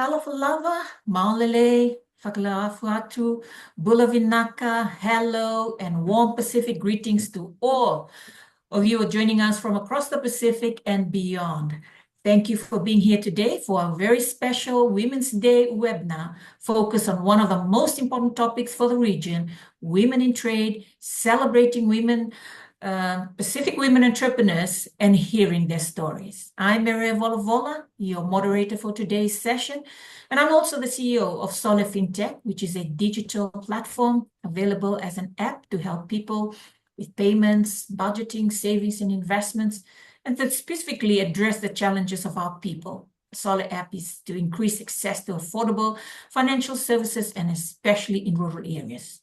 Kalafalava, Maulele, Fakalafuatu, Bulavinaka, hello, and warm Pacific greetings to all of you joining us from across the Pacific and beyond. Thank you for being here today for a very special Women's Day webinar focused on one of the most important topics for the region, women in trade, celebrating women, Pacific women entrepreneurs, and hearing their stories. I'm Maria Volavola, your moderator for today's session, and I'm also the CEO of Sole FinTech, which is a digital platform available as an app to help people with payments, budgeting, savings, and investments, and to specifically address the challenges of our people. The Sole app is to increase access to affordable financial services, and especially in rural areas.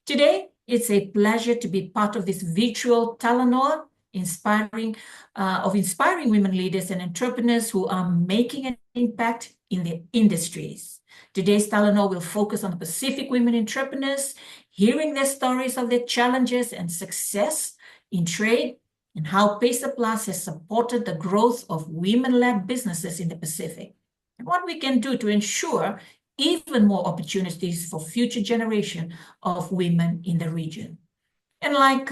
Today, it's a pleasure to be part of this virtual Talanoa, inspiring women leaders and entrepreneurs who are making an impact in their industries. Today's Talanoa will focus on Pacific women entrepreneurs, hearing their stories of their challenges and success in trade, and how PACER Plus has supported the growth of women-led businesses in the Pacific, and what we can do to ensure even more opportunities for future generation of women in the region. And like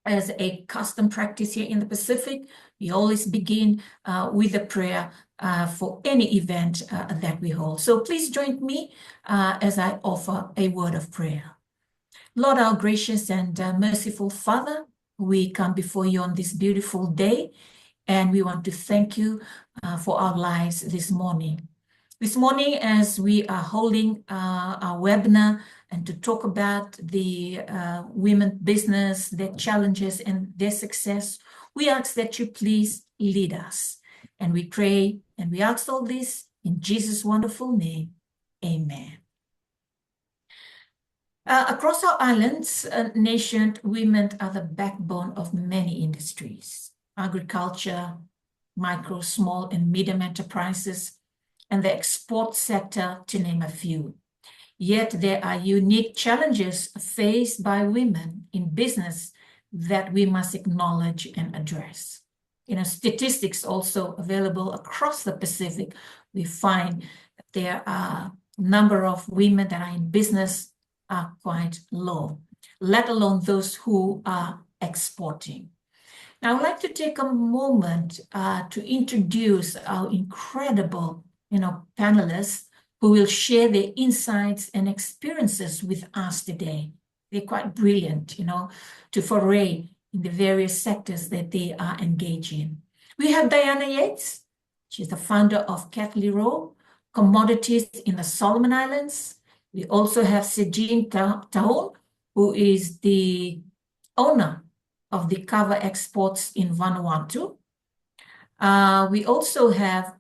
as a custom practice here in the Pacific, we always begin with a prayer for any event that we hold. So please join me as I offer a word of prayer. Lord, our gracious and merciful Father, we come before you on this beautiful day, and we want to thank you for our lives this morning. This morning, as we are holding our webinar and to talk about the women business, their challenges and their success, we ask that you please lead us. And we pray and we ask all this in Jesus' wonderful name. Amen. Across our islands, nation, women are the backbone of many industries: agriculture, micro, small, and medium enterprises, and the export sector, to name a few. Yet there are unique challenges faced by women in business that we must acknowledge and address. Statistics also available across the Pacific, we find that there are a number of women that are in business are quite low, let alone those who are exporting. Now, I'd like to take a moment to introduce our incredible panelists who will share their insights and experiences with us today. They're quite brilliant, to foray in the various sectors that they are engaged in. We have Diana Yates. She's the founder of Talanoa Commodities in the Solomon Islands. We also have Sejin Taon, who is the owner of the Cover Exports in Vanuatu. We also have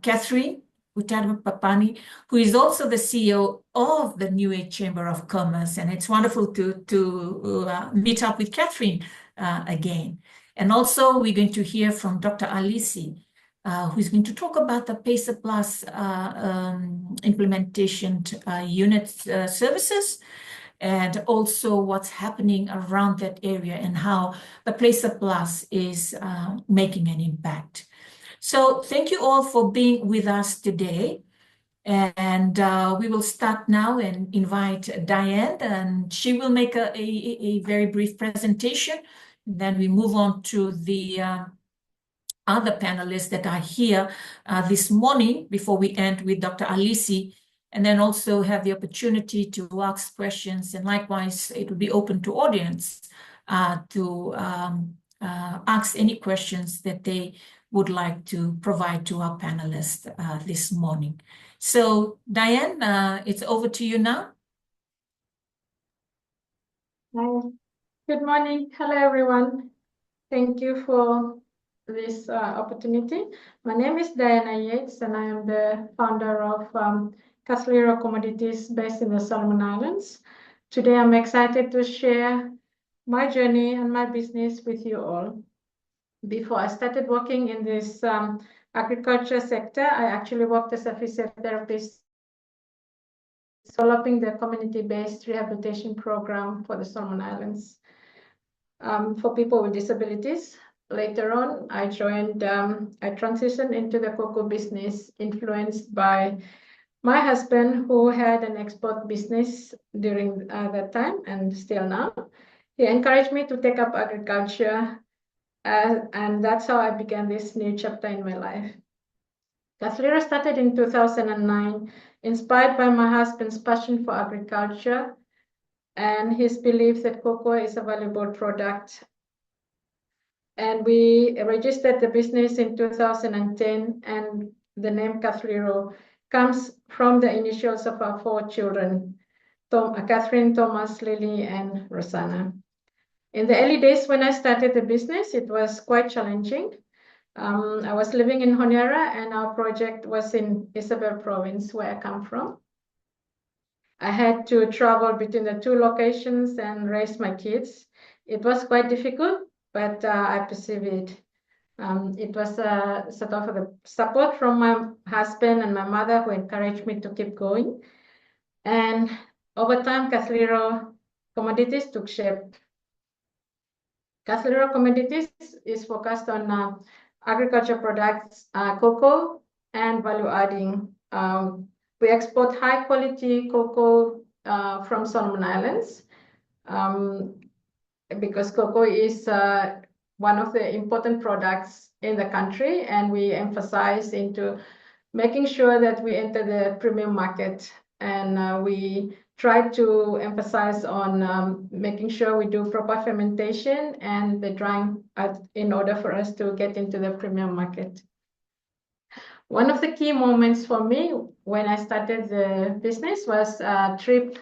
Catherine Papani, who is also the CEO of the New Age Chamber of Commerce, and it's wonderful to meet up with Catherine again. And also we're going to hear from Dr. Alisi, who's going to talk about the PACER Plus implementation unit services, and also what's happening around that area and how the PACER Plus is making an impact. So thank you all for being with us today. And we will start now and invite Diane, and she will make a very brief presentation. Then we move on to the other panelists that are here this morning before we end with Dr. Alisi, and then also have the opportunity to ask questions. And likewise, it will be open to audience to ask any questions that they would like to provide to our panelists this morning. So Diane, it's over to you now. Hi. Good morning. Hello, everyone. Thank you for this opportunity. My name is Diana Yates, and I am the founder of Talanoa Commodities based in the Solomon Islands. Today, I'm excited to share my journey and my business with you all. Before I started working in this agriculture sector, I actually worked as a physiotherapist, developing the community-based rehabilitation program for the Solomon Islands for people with disabilities. later on, I transitioned into the cocoa business, influenced by my husband, who had an export business during that time and still now. He encouraged me to take up agriculture, and that's how I began this new chapter in my life. Caslero started in 2009, inspired by my husband's passion for agriculture and his belief that cocoa is a valuable product. And we registered the business in 2010, and the name Caslero comes from the initials of our 4 children, Catherine, Thomas, Lily, and Rosanna. In the early days when I started the business, it was quite challenging. I was living in Honiara, and our project was in Isabel province, where I come from. I had to travel between the 2 locations and raise my kids. It was quite difficult, but I persevered. It was sort of the support from my husband and my mother who encouraged me to keep going. And over time, Caslero Commodities took shape. Caslero Commodities is focused on agriculture products, cocoa, and value adding. We export high quality cocoa from Solomon Islands because cocoa is one of the important products in the country, and we emphasize into making sure that we enter the premium market, and we try to emphasize on making sure we do proper fermentation and the drying in order for us to get into the premium market. One of the key moments for me when I started the business was a trip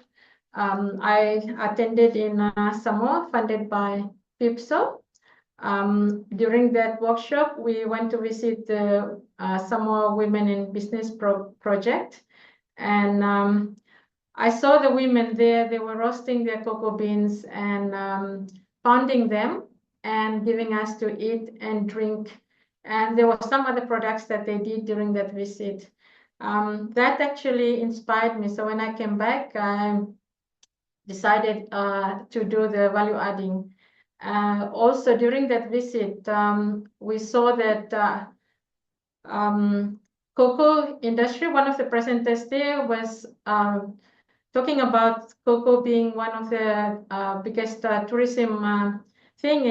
I attended in Samoa, funded by PIPSO. During that workshop, we went to visit the Samoa Women in Business project, and I saw the women there. They were roasting their cocoa beans and pounding them and giving us to eat and drink. And there were some other products that they did during that visit. That actually inspired me. So when I came back, I decided to do the value adding. Also during that visit, we saw that cocoa industry, one of the presenters there was talking about cocoa being one of the biggest tourism thing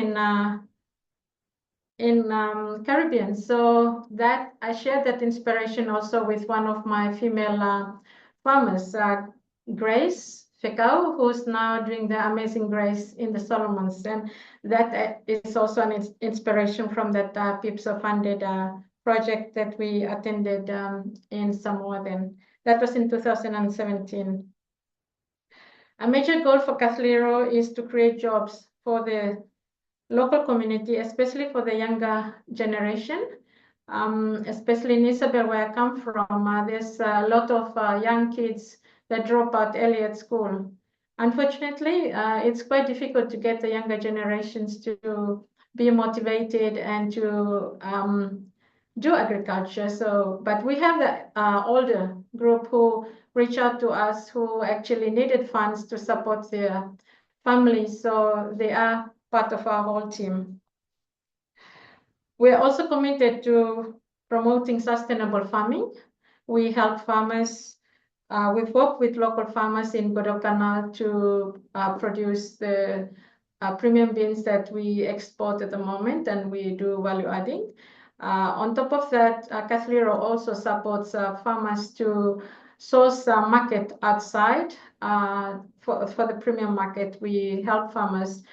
in Caribbean. So that I shared that inspiration also with one of my female farmers, Grace Fekau, who's now doing the Amazing Grace in the Solomons. And that is also an inspiration from that PIPSO funded project that we attended in Samoa then. That was in 2017. A major goal for Caslero is to create jobs for the local community, especially for the younger generation, especially in Isabel, where I come from. There's a lot of young kids that drop out early at school. Unfortunately, it's quite difficult to get the younger generations to be motivated and to do agriculture. So, but we have the older group who reach out to us who actually needed funds to support their families. So they are part of our whole team. We are also committed to promoting sustainable farming. We help farmers. We've worked with local farmers in Guadalcanal to produce the premium beans that we export at the moment, and we do value adding. On top of that, Caslero also supports farmers to source market outside for the premium market. We help farmers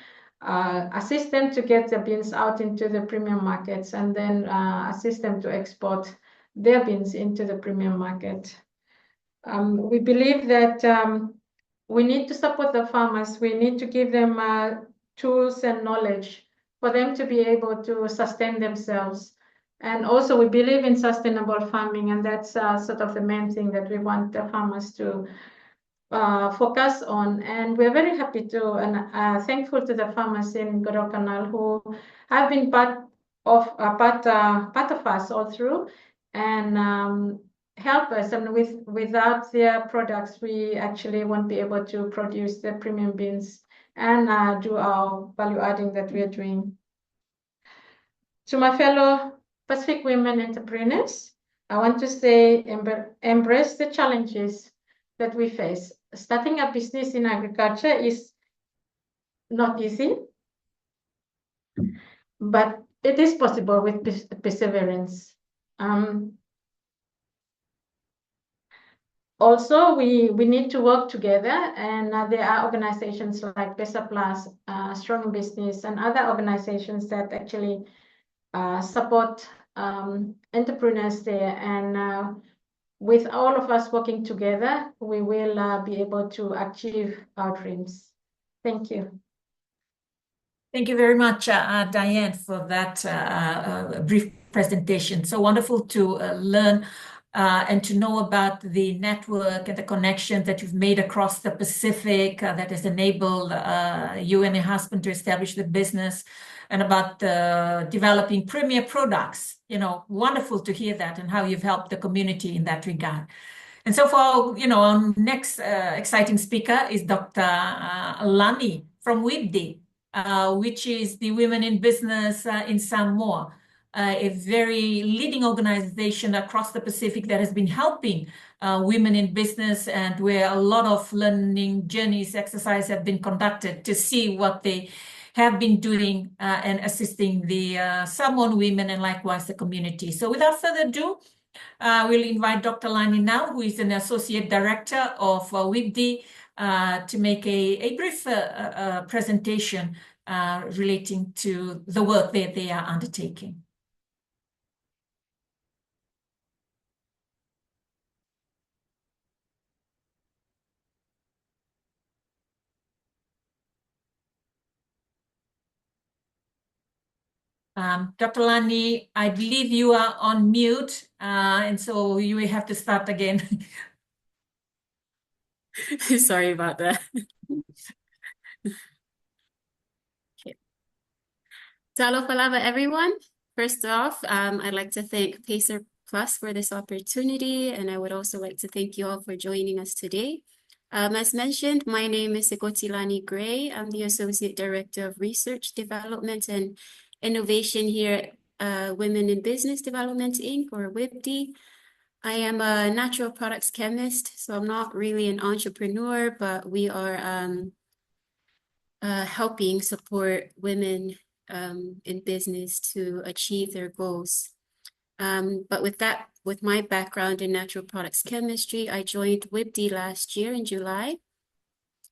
assist them to get the beans out into the premium markets, and then assist them to export their beans into the premium market. We believe that we need to support the farmers. We need to give them tools and knowledge for them to be able to sustain themselves. And also we believe in sustainable farming, and that's sort of the main thing that we want the farmers to focus on. And we're very happy to and thankful to the farmers in Guadalcanal who have been part of us all through, and help us. And without their products, we actually won't be able to produce the premium beans and do our value adding that we are doing. To my fellow Pacific women entrepreneurs, I want to say embrace the challenges that we face. Starting a business in agriculture is not easy, but it is possible with perseverance. Also, we need to work together, and there are organizations like PACER Plus, Strong Business, and other organizations that actually support entrepreneurs there. And with all of us working together, we will be able to achieve our dreams. Thank you. Thank you very much, Diane, for that brief presentation. So wonderful to learn and to know about the network and the connections that you've made across the Pacific that has enabled you and your husband to establish the business, and about developing premier products. Wonderful to hear that, and how you've helped the community in that regard. And so far, our next exciting speaker is Dr. Lani from WIBD, which is the Women in Business in Samoa, a very leading organization across the Pacific that has been helping women in business, and where a lot of learning journeys, exercise have been conducted to see what they have been doing and assisting the Samoan women and likewise the community. So without further ado, we'll invite Dr. Lani now, who is an Associate Director of WIBD, to make a brief presentation relating to the work that they are undertaking. Dr. Lani, I believe you are on mute, and so you will have to start again. Sorry about that. Okay. Talo palava, everyone. First off, I'd like to thank PACER Plus for this opportunity, and I would also like to thank you all for joining us today. As mentioned, my name is Sekotilani Gray. I'm the Associate Director of Research, Development, and Innovation here at Women in Business Development, Inc., or WIBD. I am a natural products chemist, so I'm not really an entrepreneur, but we are helping support women in business to achieve their goals. But with my background in natural products chemistry, I joined WIBD last year in July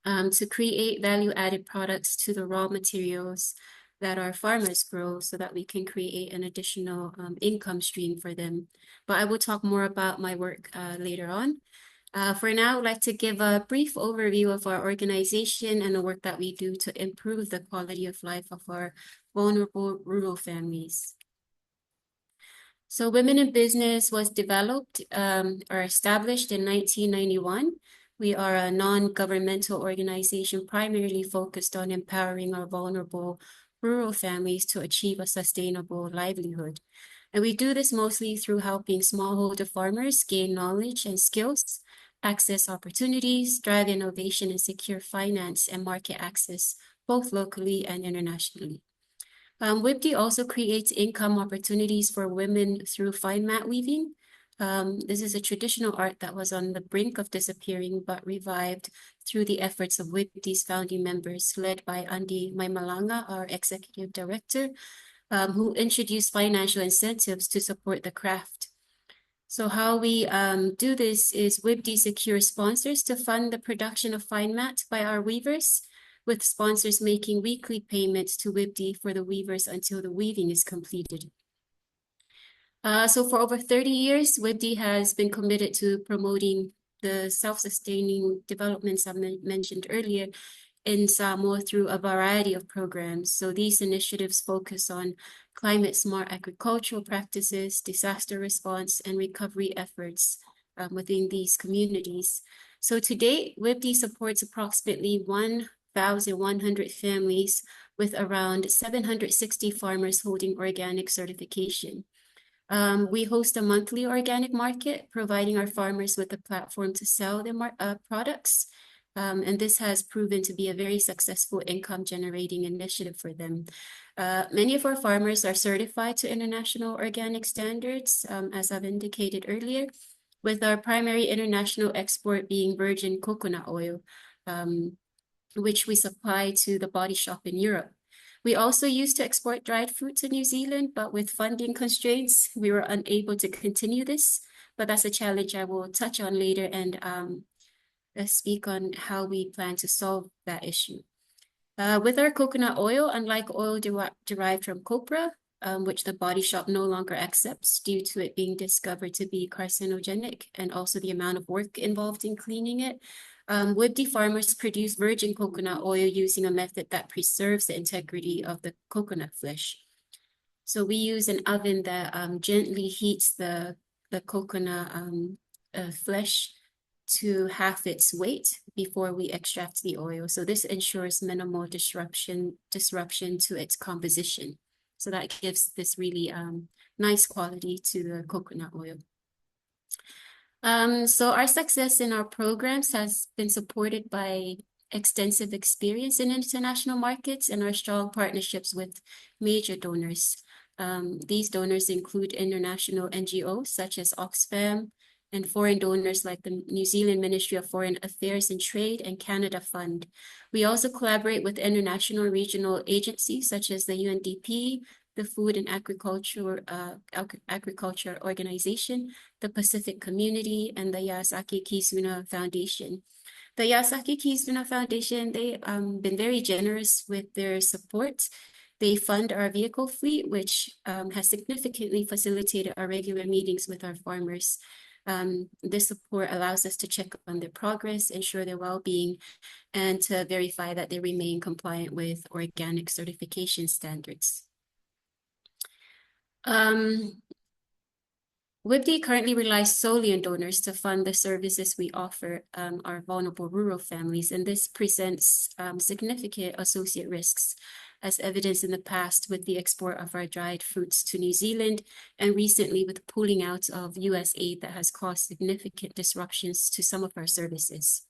to create value-added products to the raw materials that our farmers grow, so that we can create an additional income stream for them. But I will talk more about my work later on. For now, I'd like to give a brief overview of our organization and the work that we do to improve the quality of life of our vulnerable rural families. So Women in Business was developed or established in 1991. We are a non-governmental organization primarily focused on empowering our vulnerable rural families to achieve a sustainable livelihood. And we do this mostly through helping smallholder farmers gain knowledge and skills, access opportunities, drive innovation, and secure finance and market access, both locally and internationally. WIBD also creates income opportunities for women through fine mat weaving. This is a traditional art that was on the brink of disappearing, but revived through the efforts of WIBD's founding members, led by Andy Maimalanga, our executive director, who introduced financial incentives to support the craft. So how we do this is WIBD secures sponsors to fund the production of fine mat by our weavers, with sponsors making weekly payments to WIBD for the weavers until the weaving is completed. So for over 30 years, WIBD has been committed to promoting the self-sustaining developments I mentioned earlier in Samoa through a variety of programs. So these initiatives focus on climate-smart agricultural practices, disaster response, and recovery efforts within these communities. So to date, WIBD supports approximately 1,100 families with around 760 farmers holding organic certification. We host a monthly organic market, providing our farmers with a platform to sell their products. And this has proven to be a very successful income generating initiative for them. Many of our farmers are certified to international organic standards, as I've indicated earlier, with our primary international export being virgin coconut oil, which we supply to the Body Shop in Europe. We also used to export dried fruit to New Zealand, but with funding constraints, we were unable to continue this. But that's a challenge I will touch on later and speak on how we plan to solve that issue. With our coconut oil, unlike oil derived from copra, which the Body Shop no longer accepts due to it being discovered to be carcinogenic and also the amount of work involved in cleaning it, WIBD farmers produce virgin coconut oil using a method that preserves the integrity of the coconut flesh. So we use an oven that gently heats the coconut flesh to half its weight before we extract the oil. So this ensures minimal disruption to its composition. So that gives this really nice quality to the coconut oil. So our success in our programs has been supported by extensive experience in international markets and our strong partnerships with major donors. These donors include international NGOs such as Oxfam and foreign donors like the New Zealand Ministry of Foreign Affairs and Trade and Canada Fund. We also collaborate with international and regional agencies such as the UNDP, the Food and Agriculture Organization, the Pacific Community, and the Yamasaki Kizuna Foundation. The Yamasaki Kizuna Foundation, they've been very generous with their support. They fund our vehicle fleet, which has significantly facilitated our regular meetings with our farmers. This support allows us to check on their progress, ensure their well-being, and to verify that they remain compliant with organic certification standards. WIBD currently relies solely on donors to fund the services we offer our vulnerable rural families, and this presents significant associate risks, as evidenced in the past with the export of our dried fruits to New Zealand, and recently with pulling out of US aid that has caused significant disruptions to some of our services.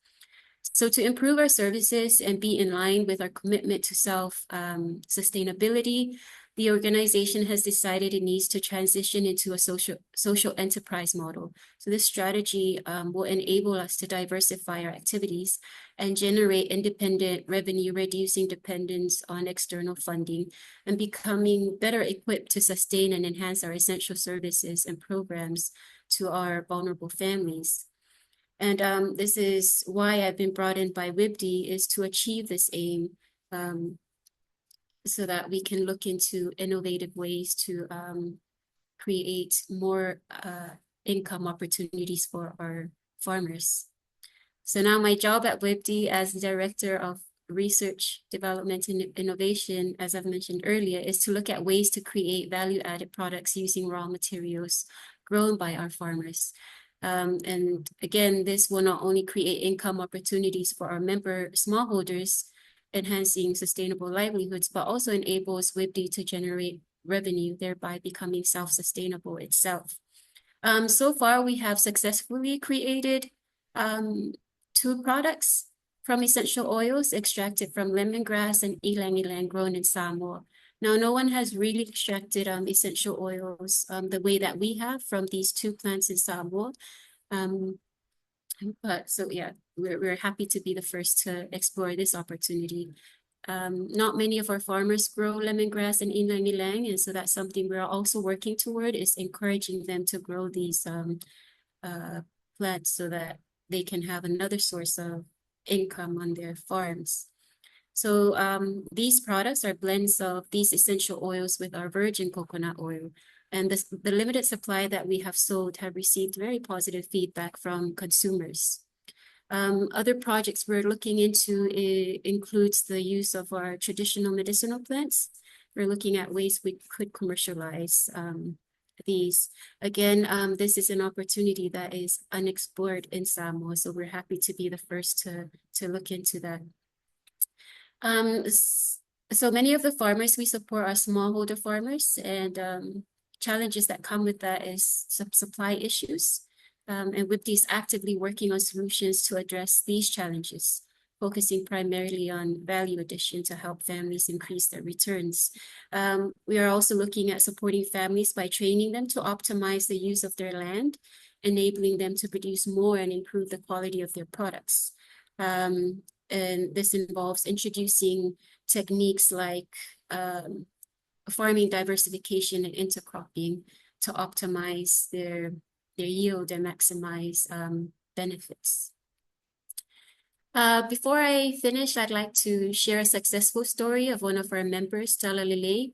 So to improve our services and be in line with our commitment to self-sustainability, the organization has decided it needs to transition into a social enterprise model. So this strategy will enable us to diversify our activities and generate independent revenue, reducing dependence on external funding and becoming better equipped to sustain and enhance our essential services and programs to our vulnerable families. And this is why I've been brought in by WIBD, is to achieve this aim so that we can look into innovative ways to create more income opportunities for our farmers. So now my job at WIBD as Director of Research, Development, and Innovation, as I've mentioned earlier, is to look at ways to create value-added products using raw materials grown by our farmers. And again, this will not only create income opportunities for our member smallholders, enhancing sustainable livelihoods, but also enables WIBD to generate revenue, thereby becoming self-sustainable itself. So far, we have successfully created 2 products from essential oils extracted from lemongrass and ylang-ylang grown in Samoa. Now, no one has really extracted essential oils the way that we have from these 2 plants in Samoa. But so yeah, we're happy to be the first to explore this opportunity. Not many of our farmers grow lemongrass and ylang-ylang, and so that's something we're also working toward, is encouraging them to grow these plants so that they can have another source of income on their farms. So these products are blends of these essential oils with our virgin coconut oil. And the limited supply that we have sold have received very positive feedback from consumers. Other projects we're looking into includes the use of our traditional medicinal plants. We're looking at ways we could commercialize these. Again, this is an opportunity that is unexplored in Samoa, so we're happy to be the first to look into that. So many of the farmers we support are smallholder farmers, and challenges that come with that is supply issues. And WIBD is actively working on solutions to address these challenges. focusing primarily on value addition to help families increase their returns. We are also looking at supporting families by training them to optimize the use of their land, enabling them to produce more and improve the quality of their products. And this involves introducing techniques like farming diversification and intercropping to optimize their yield and maximize benefits. Before I finish, I'd like to share a successful story of one of our members, Talanoa,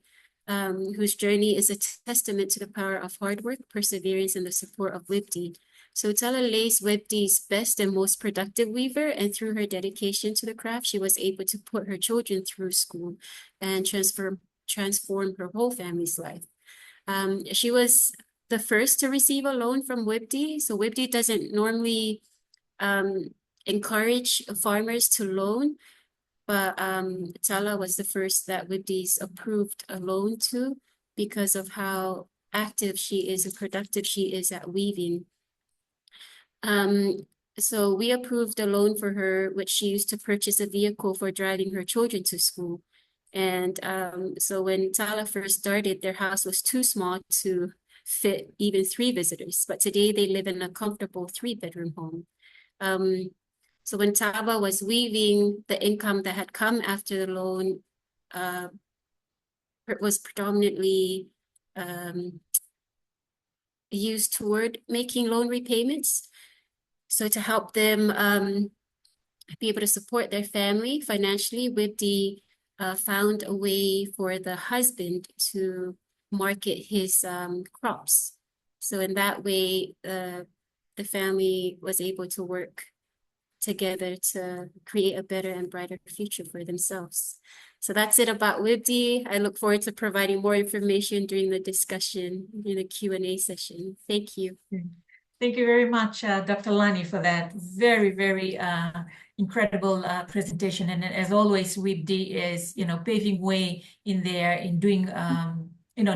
whose journey is a testament to the power of hard work, perseverance, and the support of WIPD. So Talanoa is WIPD's best and most productive weaver, and through her dedication to the craft, she was able to put her children through school and transform her whole family's life. She was the first to receive a loan from WIPD. So WIPD doesn't normally encourage farmers to loan, but Tala was the first that WIPD's approved a loan to because of how active she is and productive she is at weaving. So we approved a loan for her, which she used to purchase a vehicle for driving her children to school. And so when Tala first started, their house was too small to fit even 3 visitors, but today they live in a comfortable 3-bedroom home. So when Taba was weaving, the income that had come after the loan was predominantly used toward making loan repayments. So to help them be able to support their family financially, WIPD found a way for the husband to market his crops. So in that way, the family was able to work together to create a better and brighter future for themselves. So that's it about WIPD. I look forward to providing more information during the discussion in the Q&A session. Thank you. Thank you very much, Dr. Lani, for that very, very incredible presentation. And as always, WIPD is, paving way in there in doing,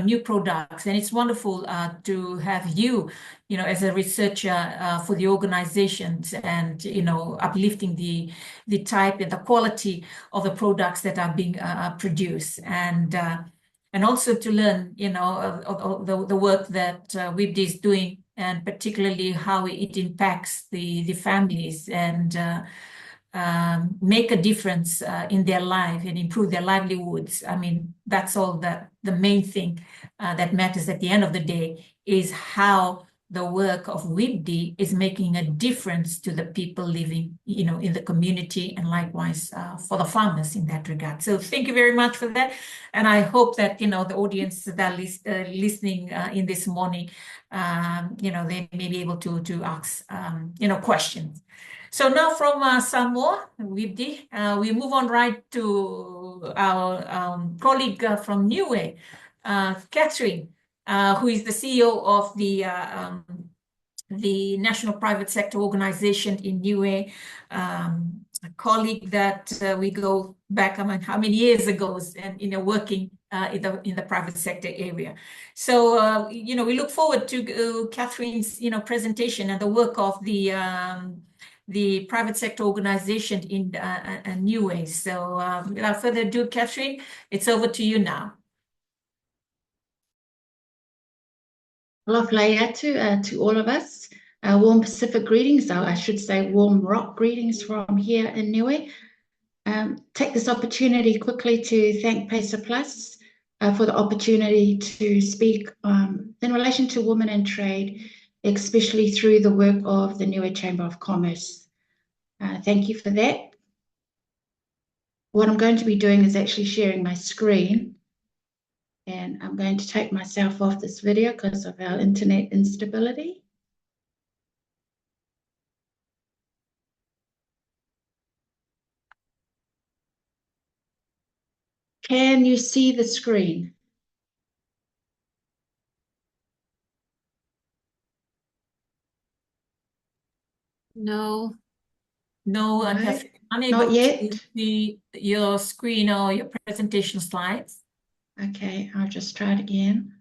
new products. And it's wonderful to have you, as a researcher for the organizations and, uplifting the type and the quality of the products that are being produced. And also to learn, of the work that WIPD is doing, and particularly how it impacts the families and make a difference in their life and improve their livelihoods. I mean, that's all the main thing that matters at the end of the day is how the work of WIPD is making a difference to the people living, in the community, and likewise for the farmers in that regard. So thank you very much for that. And I hope that, the audience that are listening in this morning, they may be able to ask, questions. So now from Samoa, WIPD, we move on right to our colleague from Niue, Catherine, who is the CEO of the National Private Sector Organization in Niue, a colleague that we go back, how many years ago, and working in the private sector area. So we look forward to Catherine's presentation and the work of the private sector organization in Niue. So without further ado, Catherine, it's over to you now. Aloha to all of us. Warm Pacific greetings, I should say warm rock greetings from here in Niue. Take this opportunity quickly to thank PACER Plus for the opportunity to speak in relation to women in trade, especially through the work of the Niue Chamber of Commerce. Thank you for that. What I'm going to be doing is actually sharing my screen. And I'm going to take myself off this video because of our internet instability. Can you see the screen? No. No, I'm unable Not yet. to see your screen or your presentation slides. Okay, I'll just try it again.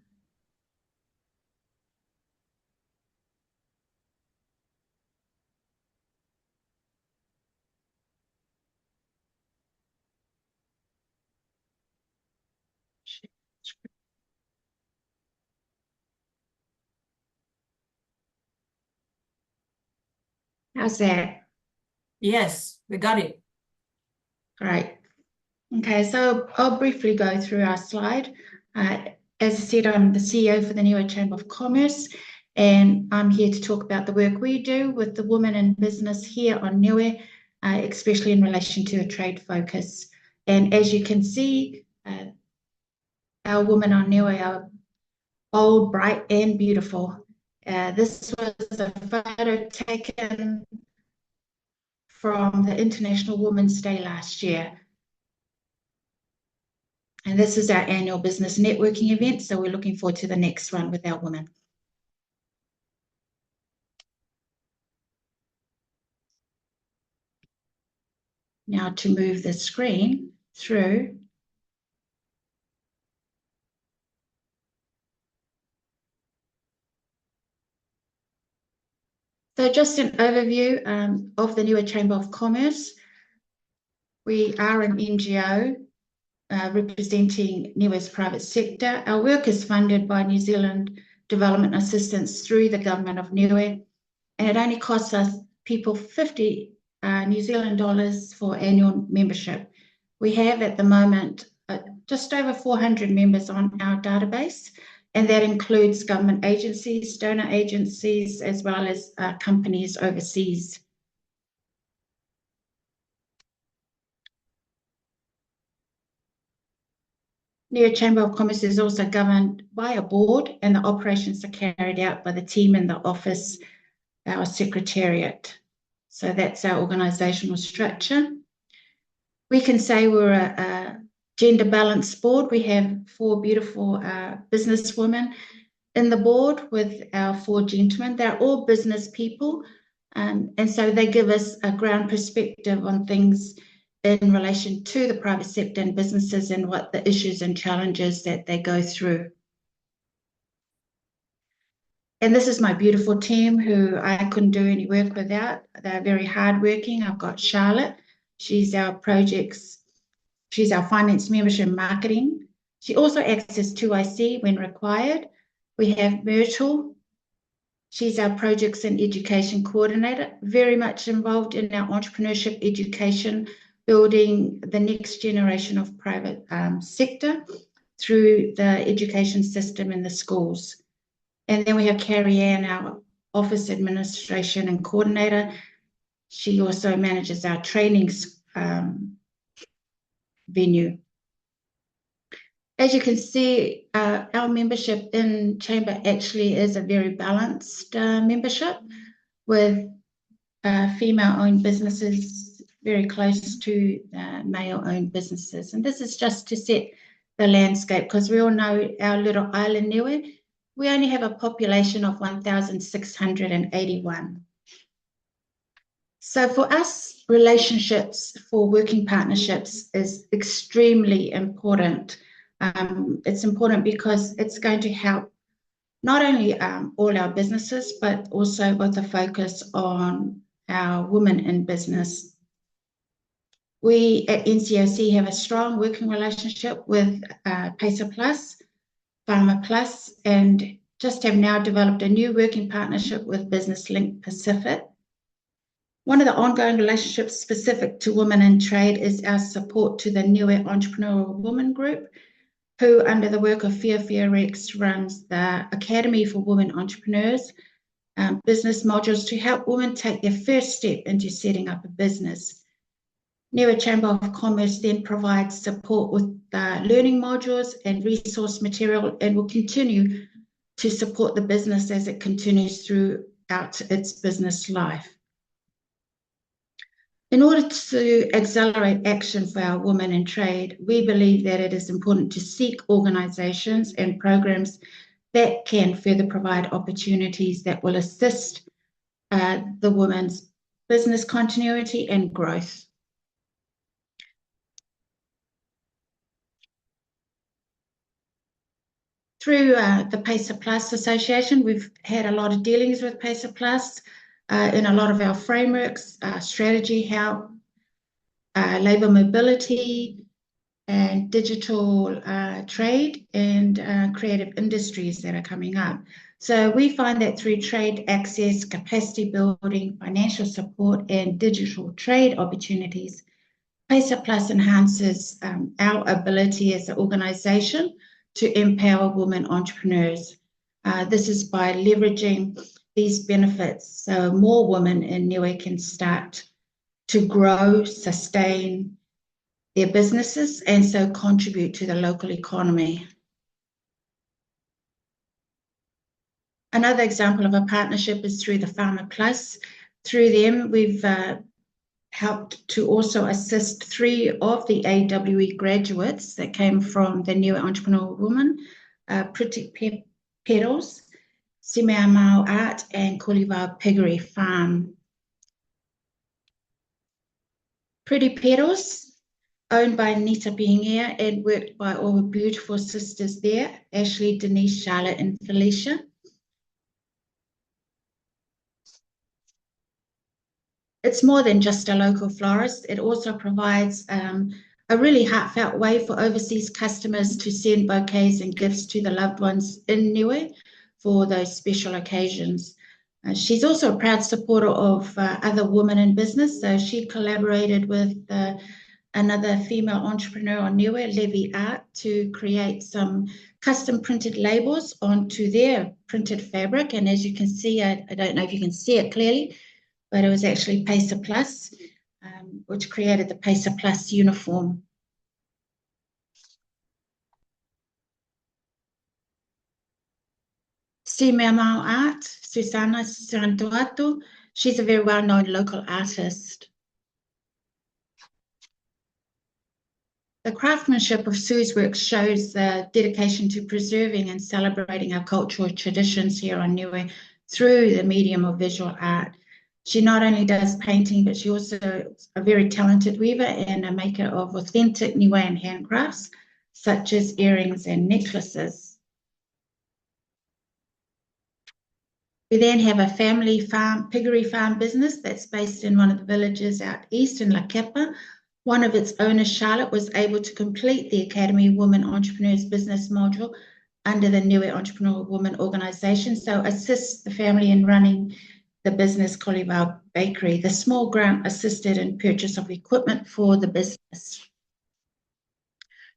How's that? Yes, we got it. Great. Okay, so I'll briefly go through our slide. As I said, I'm the CEO for the Niue Chamber of Commerce, and I'm here to talk about the work we do with the women in business here on Niue, especially in relation to a trade focus. And as you can see, our women on Niue are bold, bright, and beautiful. This was a photo taken from the International Women's Day last year. And this is our annual business networking event, so we're looking forward to the next one with our women. Now to move the screen through. So just an overview of the Niue Chamber of Commerce. We are an NGO representing Niue's private sector. Our work is funded by New Zealand Development Assistance through the Government of Niue, and it only costs us people 50 New Zealand dollars for annual membership. We have at the moment just over 400 members on our database, and that includes government agencies, donor agencies, as well as companies overseas. Niue Chamber of Commerce is also governed by a board, and the operations are carried out by the team in the office, our secretariat. So that's our organisational structure. We can say we're a gender balanced board. We have 4 beautiful businesswomen in the board with our 4 gentlemen. They're all business people, and so they give us a ground perspective on things in relation to the private sector and businesses and what the issues and challenges that they go through. And this is my beautiful team who I couldn't do any work without. They're very hardworking. I've got Charlotte. She's our finance membership and marketing. She also acts as 2IC when required. We have Myrtle. She's our projects and education coordinator, very much involved in our entrepreneurship education, building the next generation of private sector through the education system in the schools. And then we have Carrie Ann, our office administration and coordinator. She also manages our trainings venue. As you can see, our membership in Chamber actually is a very balanced membership with female-owned businesses very close to male-owned businesses. And this is just to set the landscape, because we all know our little island Niue, we only have a population of 1,681. So for us, relationships for working partnerships is extremely important. It's important because it's going to help not only all our businesses, but also with a focus on our women in business. We at NCOC have a strong working relationship with PACER Plus, Farmer Plus, and just have now developed a new working partnership with Business Link Pacific. One of the ongoing relationships specific to women in trade is our support to the Niue Entrepreneurial Women Group, who under the work of Fia Rex runs the Academy for Women Entrepreneurs, business modules to help women take their first step into setting up a business. Niue Chamber of Commerce then provides support with learning modules and resource material, and will continue to support the business as it continues throughout its business life. In order to accelerate action for our women in trade, we believe that it is important to seek organisations and programs that can further provide opportunities that will assist the women's business continuity and growth. Through the PACER Plus Association, we've had a lot of dealings with PACER Plus in a lot of our frameworks, strategy, help, labour mobility, and digital trade and creative industries that are coming up. So we find that through trade access, capacity building, financial support, and digital trade opportunities, PACER Plus enhances our ability as an organisation to empower women entrepreneurs. This is by leveraging these benefits so more women in Niue can start to grow, sustain their businesses, and so contribute to the local economy. Another example of a partnership is through the Farmer Plus. Through them, we've helped to also assist 3 of the AWE graduates that came from the Niue Entrepreneur Woman, Pretty Petals, Simea Mao Art, and Kuliva Piggery Farm. Pretty Petals, owned by Nita Pingia and worked by all the beautiful sisters there, Ashley, Denise, Charlotte, and Felicia. It's more than just a local florist. It also provides a really heartfelt way for overseas customers to send bouquets and gifts to the loved ones in Niue for those special occasions. She's also a proud supporter of other women in business. So she collaborated with another female entrepreneur on Niue, Levy Art, to create some custom printed labels onto their printed fabric. And as you can see, I don't know if you can see it clearly, but it was actually PACER Plus, which created the PACER Plus uniform. Simea Art, Susana Santuato, she's a very well-known local artist. The craftsmanship of Sue's work shows the dedication to preserving and celebrating our cultural traditions here on Niue through the medium of visual art. She not only does painting, but she also is a very talented weaver and a maker of authentic Niuean handcrafts, such as earrings and necklaces. We then have a family farm, piggery farm business that's based in one of the villages out east in La Kepa. One of its owners, Charlotte, was able to complete the Academy Women Entrepreneurs Business module under the Niue Entrepreneur Woman organisation, so assists the family in running the business Kuliva Bakery. The small grant assisted in purchase of equipment for the business.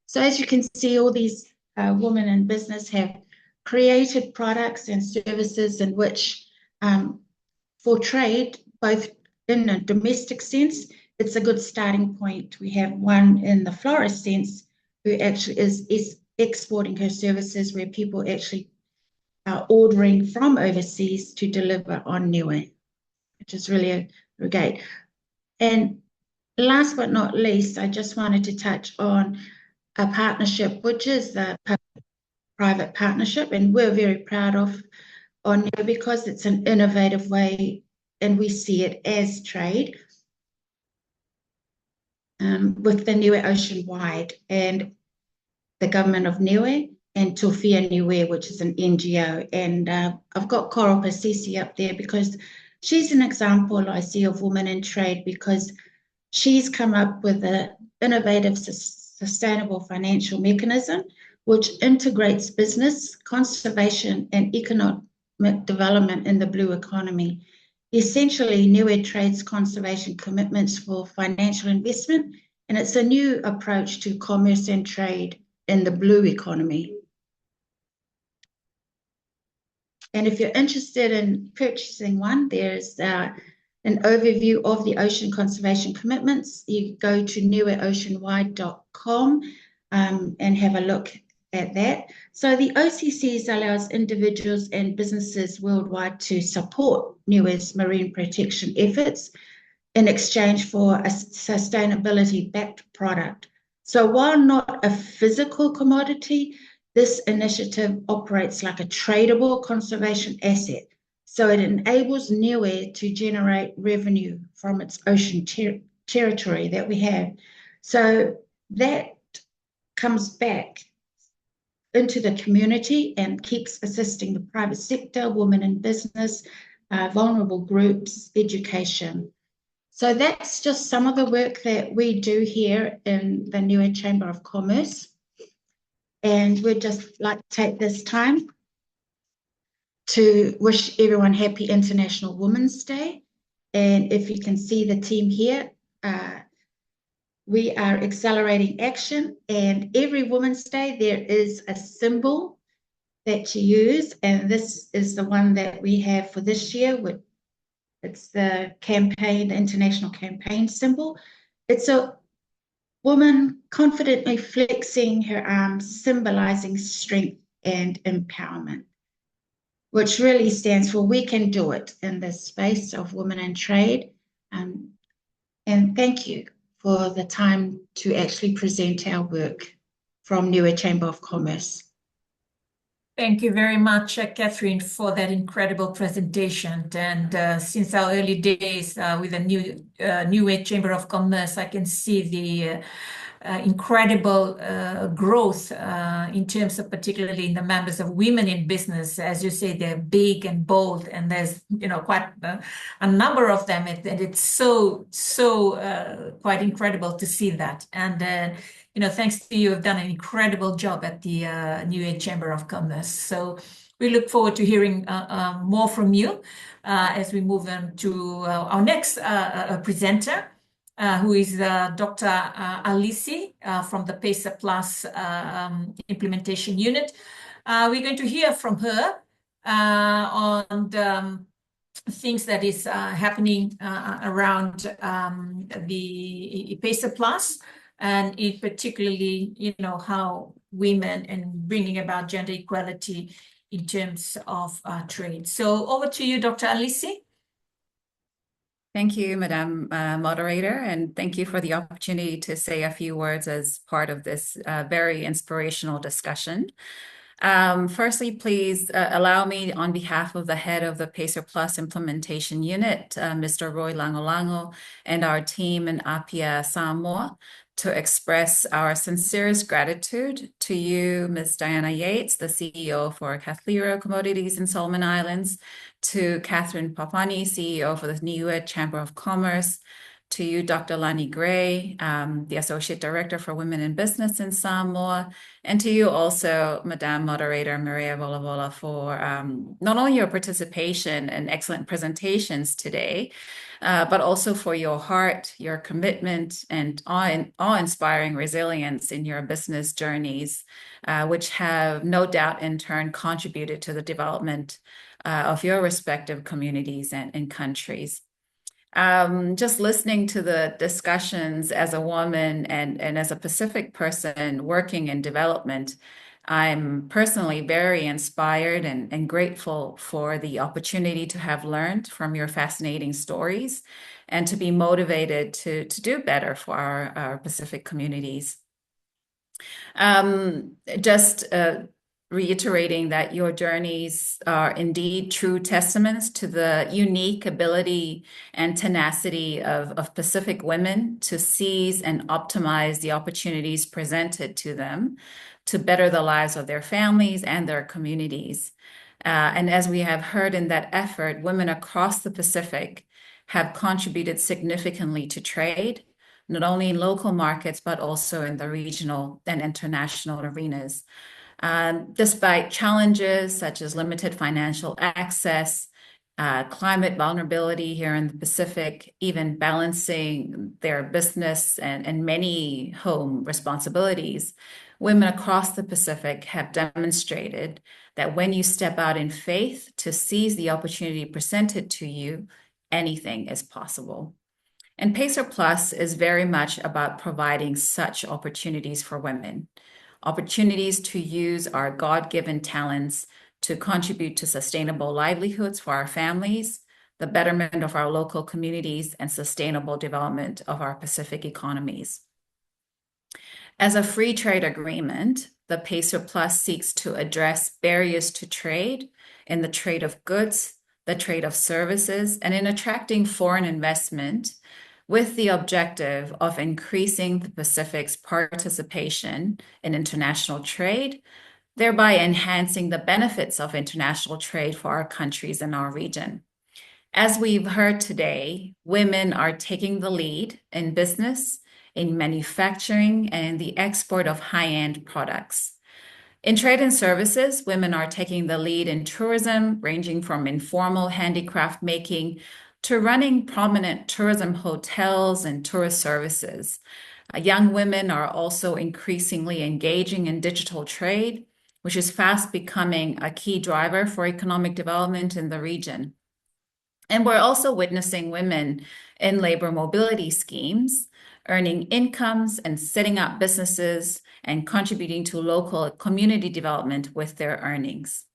So as you can see, all these women in business have created products and services in which, for trade, both in a domestic sense, it's a good starting point. We have one in the florist sense who actually is exporting her services, where people actually are ordering from overseas to deliver on Niue, which is really great. And last but not least, I just wanted to touch on a partnership, which is the public-private partnership, and we're very proud of on Niue because it's an innovative way, and we see it as trade with the Niue Ocean Wide and the government of Niue, and Tofia Niue, which is an NGO. And I've got Coral Pasisi up there because she's an example I see of women in trade, because she's come up with an innovative, sustainable financial mechanism which integrates business, conservation, and economic development in the blue economy. Essentially, Niue trades conservation commitments for financial investment, and it's a new approach to commerce and trade in the blue economy. And if you're interested in purchasing one, there's an overview of the ocean conservation commitments. You go to niueoceanwide.com and have a look at that. So the OCCs allows individuals and businesses worldwide to support Niue's marine protection efforts in exchange for a sustainability-backed product. So while not a physical commodity, this initiative operates like a tradable conservation asset. So it enables Niue to generate revenue from its ocean territory that we have. So that comes back into the community and keeps assisting the private sector, women in business, vulnerable groups, education. So that's just some of the work that we do here in the Niue Chamber of Commerce. And we'd just like to take this time to wish everyone happy International Women's Day. And if you can see the team here, we are accelerating action, and every Women's Day there is a symbol that you use, and this is the one that we have for this year. It's the campaign, the international campaign symbol. It's a woman confidently flexing her arms, symbolizing strength and empowerment, which really stands for we can do it in this space of women in trade. And thank you for the time to actually present our work from Niue Chamber of Commerce. Thank you very much, Catherine, for that incredible presentation. And since our early days with the Niue Chamber of Commerce, I can see the incredible growth in terms of particularly in the members of women in business. As you say, they're big and bold, and there's quite a number of them, and it's so quite incredible to see that. And thanks to you, you've done an incredible job at the Niue Chamber of Commerce. So we look forward to hearing more from you as we move on to our next presenter, who is Dr. Alisi from the PACER Plus Implementation Unit. We're going to hear from her on things that is happening around the PACER Plus, and in particularly, how women and bringing about gender equality in terms of trade. So over to you, Dr. Alisi. Thank you, Madam Moderator, and thank you for the opportunity to say a few words as part of this very inspirational discussion. Firstly, please allow me, on behalf of the head of the PACER Plus Implementation Unit, Mr. Roy Langolango, and our team in Apia, Samoa, to express our sincerest gratitude to you, Ms. Diana Yates, the CEO for Kathlero Commodities in Solomon Islands, to Catherine Papani, CEO for the Niue Chamber of Commerce, to you, Dr. Lani Gray, the Associate Director for Women in Business in Samoa, and to you also, Madam Moderator Maria Volavola, for not only your participation and excellent presentations today, but also for your heart, your commitment, and awe-inspiring resilience in your business journeys, which have no doubt in turn contributed to the development of your respective communities and countries. Just listening to the discussions as a woman and as a Pacific person working in development, I'm personally very inspired and grateful for the opportunity to have learned from your fascinating stories and to be motivated to do better for our Pacific communities. Just reiterating that your journeys are indeed true testaments to the unique ability and tenacity of Pacific women to seize and optimize the opportunities presented to them to better the lives of their families and their communities. And as we have heard in that effort, women across the Pacific have contributed significantly to trade, not only in local markets, but also in the regional and international arenas. Despite challenges such as limited financial access, climate vulnerability here in the Pacific, even balancing their business and many home responsibilities, women across the Pacific have demonstrated that when you step out in faith to seize the opportunity presented to you, anything is possible. And PACER Plus is very much about providing such opportunities for women. Opportunities to use our God-given talents to contribute to sustainable livelihoods for our families, the betterment of our local communities, and sustainable development of our Pacific economies. As a free trade agreement, the PACER Plus seeks to address barriers to trade in the trade of goods, the trade of services, and in attracting foreign investment, with the objective of increasing the Pacific's participation in international trade, thereby enhancing the benefits of international trade for our countries and our region. As we've heard today, women are taking the lead in business, in manufacturing, and in the export of high-end products. In trade and services, women are taking the lead in tourism, ranging from informal handicraft making to running prominent tourism hotels and tourist services. Young women are also increasingly engaging in digital trade, which is fast becoming a key driver for economic development in the region. And we're also witnessing women in labor mobility schemes, earning incomes and setting up businesses and contributing to local community development with their earnings.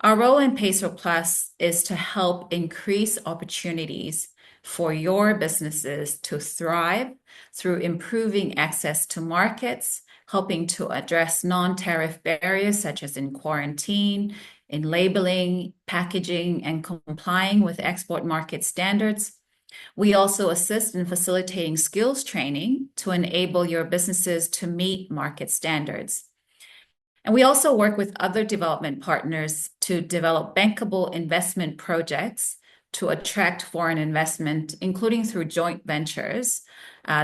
Our role in PACER Plus is to help increase opportunities for your businesses to thrive through improving access to markets, helping to address non-tariff barriers such as in quarantine, in labeling, packaging, and complying with export market standards. We also assist in facilitating skills training to enable your businesses to meet market standards. And we also work with other development partners to develop bankable investment projects to attract foreign investment, including through joint ventures.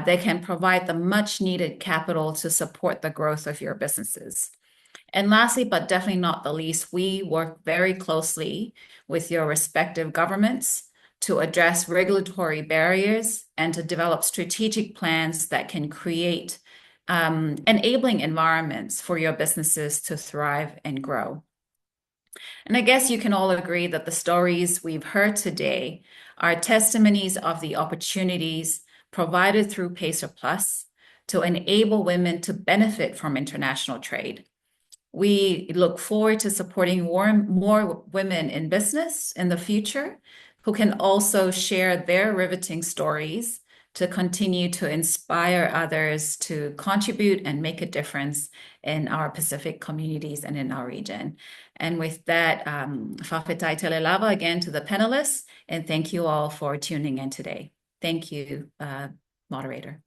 They can provide the much needed capital to support the growth of your businesses. And lastly, but definitely not the least, we work very closely with your respective governments to address regulatory barriers and to develop strategic plans that can create enabling environments for your businesses to thrive and grow. And I guess you can all agree that the stories we've heard today are testimonies of the opportunities provided through PACER Plus to enable women to benefit from international trade. We look forward to supporting more women in business in the future who can also share their riveting stories to continue to inspire others to contribute and make a difference in our Pacific communities and in our region. And with that, Whawhetai Telelava again to the panelists, and thank you all for tuning in today. Thank you, moderator.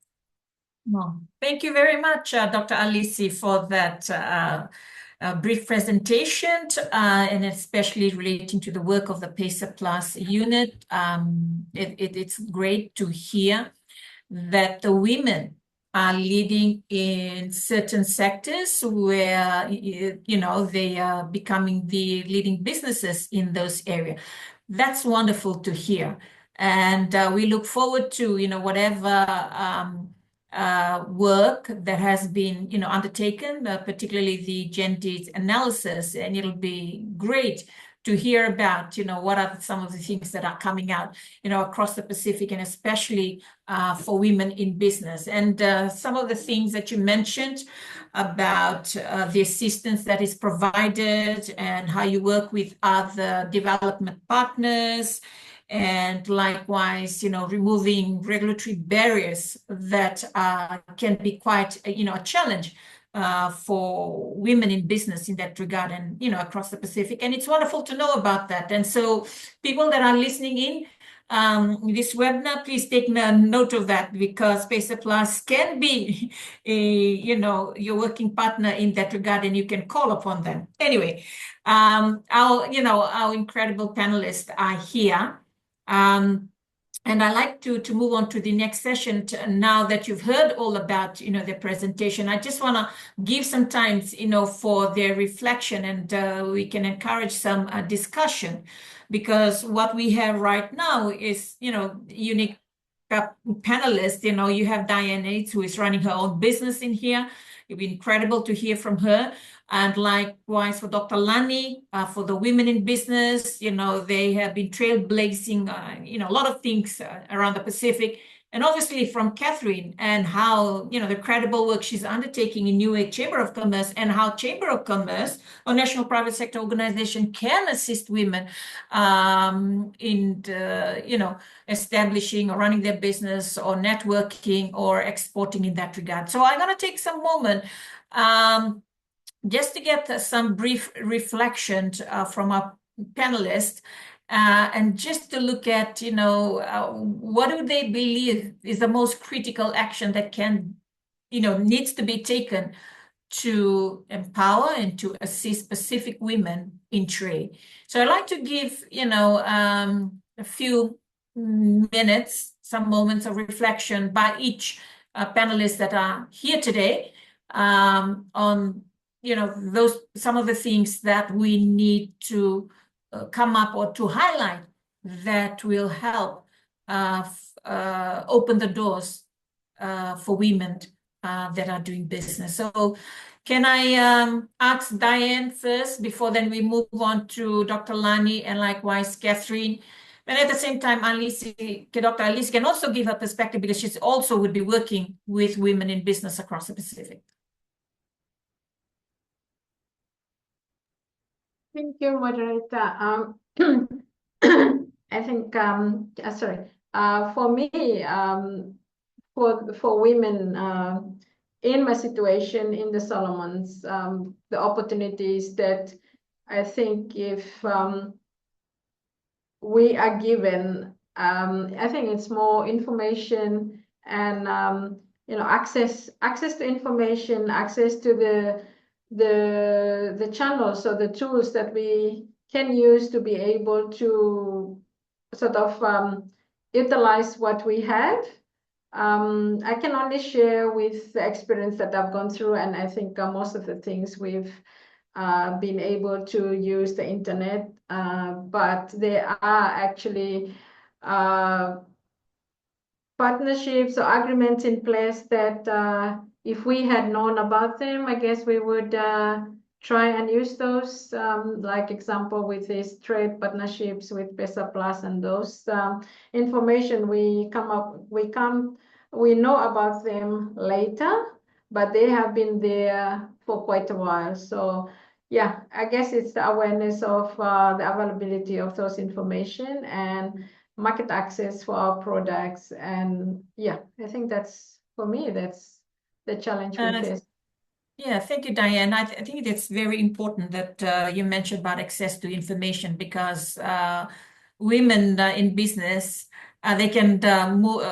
Well, thank you very much, Dr. Alisi, for that brief presentation, and especially relating to the work of the PACER Plus unit. It's great to hear that the women are leading in certain sectors where, you know, they are becoming the leading businesses in those areas. That's wonderful to hear. And we look forward to, you know, whatever work that has been, you know, undertaken, particularly the gender analysis, and it'll be great to hear about, you know, what are some of the things that are coming out, you know, across the Pacific, and especially for women in business. And some of the things that you mentioned about the assistance that is provided and how you work with other development partners, and likewise, you know, removing regulatory barriers that can be quite, you know, a challenge for women in business in that regard, and, you know, across the Pacific. And it's wonderful to know about that. And so people that are listening in this webinar, please take note of that, because PACER Plus can be you know, your working partner in that regard, and you can call upon them. Anyway, our incredible panelists are here. And I'd like to move on to the next session. Now that you've heard all about, you know, the presentation, I just want to give some time, you know, for their reflection, and we can encourage some discussion, because what we have right now is, you know, unique panelists. You know, you have Diane Yates, who is running her own business in here. It'd be incredible to hear from her. And likewise for Dr. Lani, for the women in business, you know, they have been trailblazing, you know, a lot of things around the Pacific. And obviously from Catherine, and how, you know, the credible work she's undertaking in Niue Chamber of Commerce, and how Chamber of Commerce, or national private sector organization, can assist women in, you know, establishing or running their business, or networking, or exporting in that regard. So I'm going to take some moment just to get some brief reflection from our panelists, and just to look at, you know, what do they believe is the most critical action that can, you know, needs to be taken to empower and to assist Pacific women in trade. So I'd like to give, you know, a few minutes, some moments of reflection by each panelist that are here today, on some of the things that we need to come up or to highlight that will help open the doors for women that are doing business. So can I ask Diane first before then we move on to Dr. Lani and likewise Catherine? And at the same time, Dr. Alice can also give her perspective because she also would be working with women in business across the Pacific. Thank you, moderator. I think, sorry, for me, for women in my situation in the Solomons, the opportunities that I think if we are given, I think it's more information and access to information, access to the channels or the tools that we can use to be able to sort of utilize what we have. I can only share with the experience that I've gone through, and I think most of the things we've been able to use the internet, but there are actually partnerships or agreements in place that if we had known about them, I guess we would try and use those, like example with these trade partnerships with PACER Plus and those information we know about them later, but they have been there for quite a while. So yeah, I guess it's the awareness of the availability of those information and market access for our products. And yeah, I think that's, for me, that's the challenge we face. Yeah, thank you, Diane. I think it's very important that you mentioned about access to information because women in business, they can move,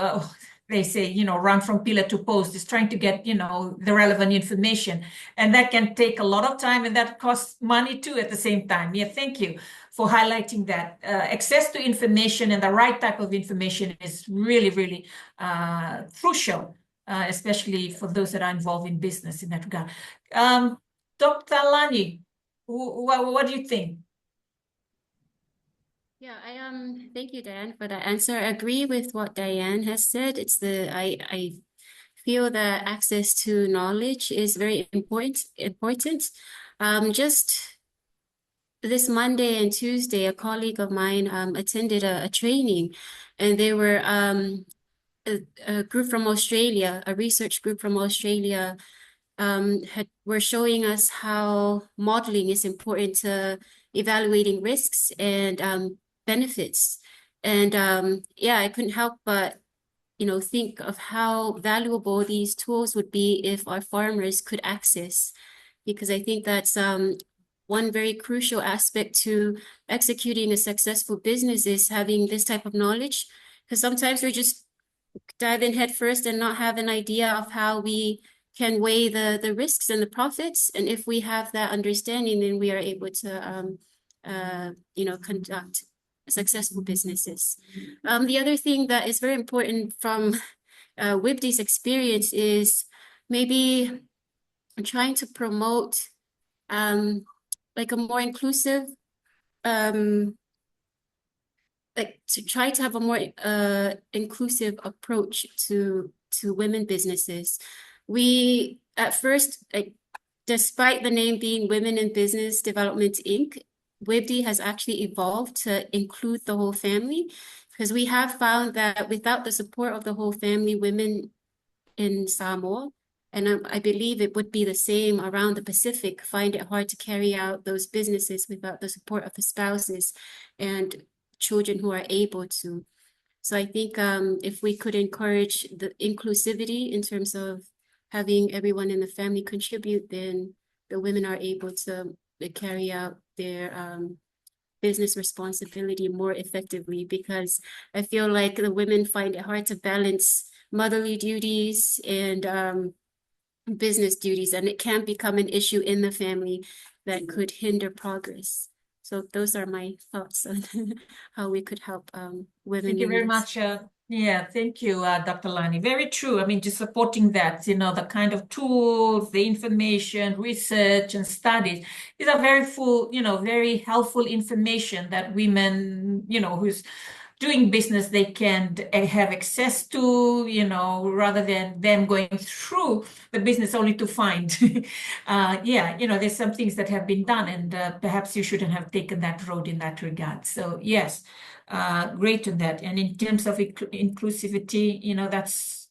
they say, run from pillar to post, is trying to get, the relevant information. And that can take a lot of time and that costs money too at the same time. Yeah, thank you for highlighting that. Access to information and the right type of information is really, really crucial, especially for those that are involved in business in that regard. Dr. Lani, what do you think? Yeah, thank you, Diane, for that answer. I agree with what Diane has said. I feel that access to knowledge is very important. Just this Monday and Tuesday, a colleague of mine attended a training, and they were a group from Australia, a research group from Australia, were showing us how modeling is important to evaluating risks and benefits. And yeah, I couldn't help but think of how valuable these tools would be if our farmers could access, because I think that's one very crucial aspect to executing a successful business is having this type of knowledge, because sometimes we're just dive in head first and not have an idea of how we can weigh the risks and the profits. And if we have that understanding, then we are able to conduct successful businesses. The other thing that is very important from WIBD's experience is maybe trying to promote like a more inclusive, like to try to have a more inclusive approach to women businesses. We at first, despite the name being Women in Business Development Inc., WIBD has actually evolved to include the whole family, because we have found that without the support of the whole family, women in Samoa, and I believe it would be the same around the Pacific, find it hard to carry out those businesses without the support of the spouses and children who are able to. So I think if we could encourage the inclusivity in terms of having everyone in the family contribute, then the women are able to carry out their business responsibility more effectively, because I feel like the women find it hard to balance motherly duties and business duties, and it can become an issue in the family that could hinder progress. So those are my thoughts on how we could help women. Thank you very much, Yeah, thank you, Dr. Lani. Very true. I mean, just supporting that, the kind of tools, the information, research, and studies. These are very full, very helpful information that women, who's doing business, they can have access to, rather than them going through the business only to find. Yeah, there's some things that have been done, and perhaps you shouldn't have taken that road in that regard. So, yes. Great on that. And in terms of inclusivity, that's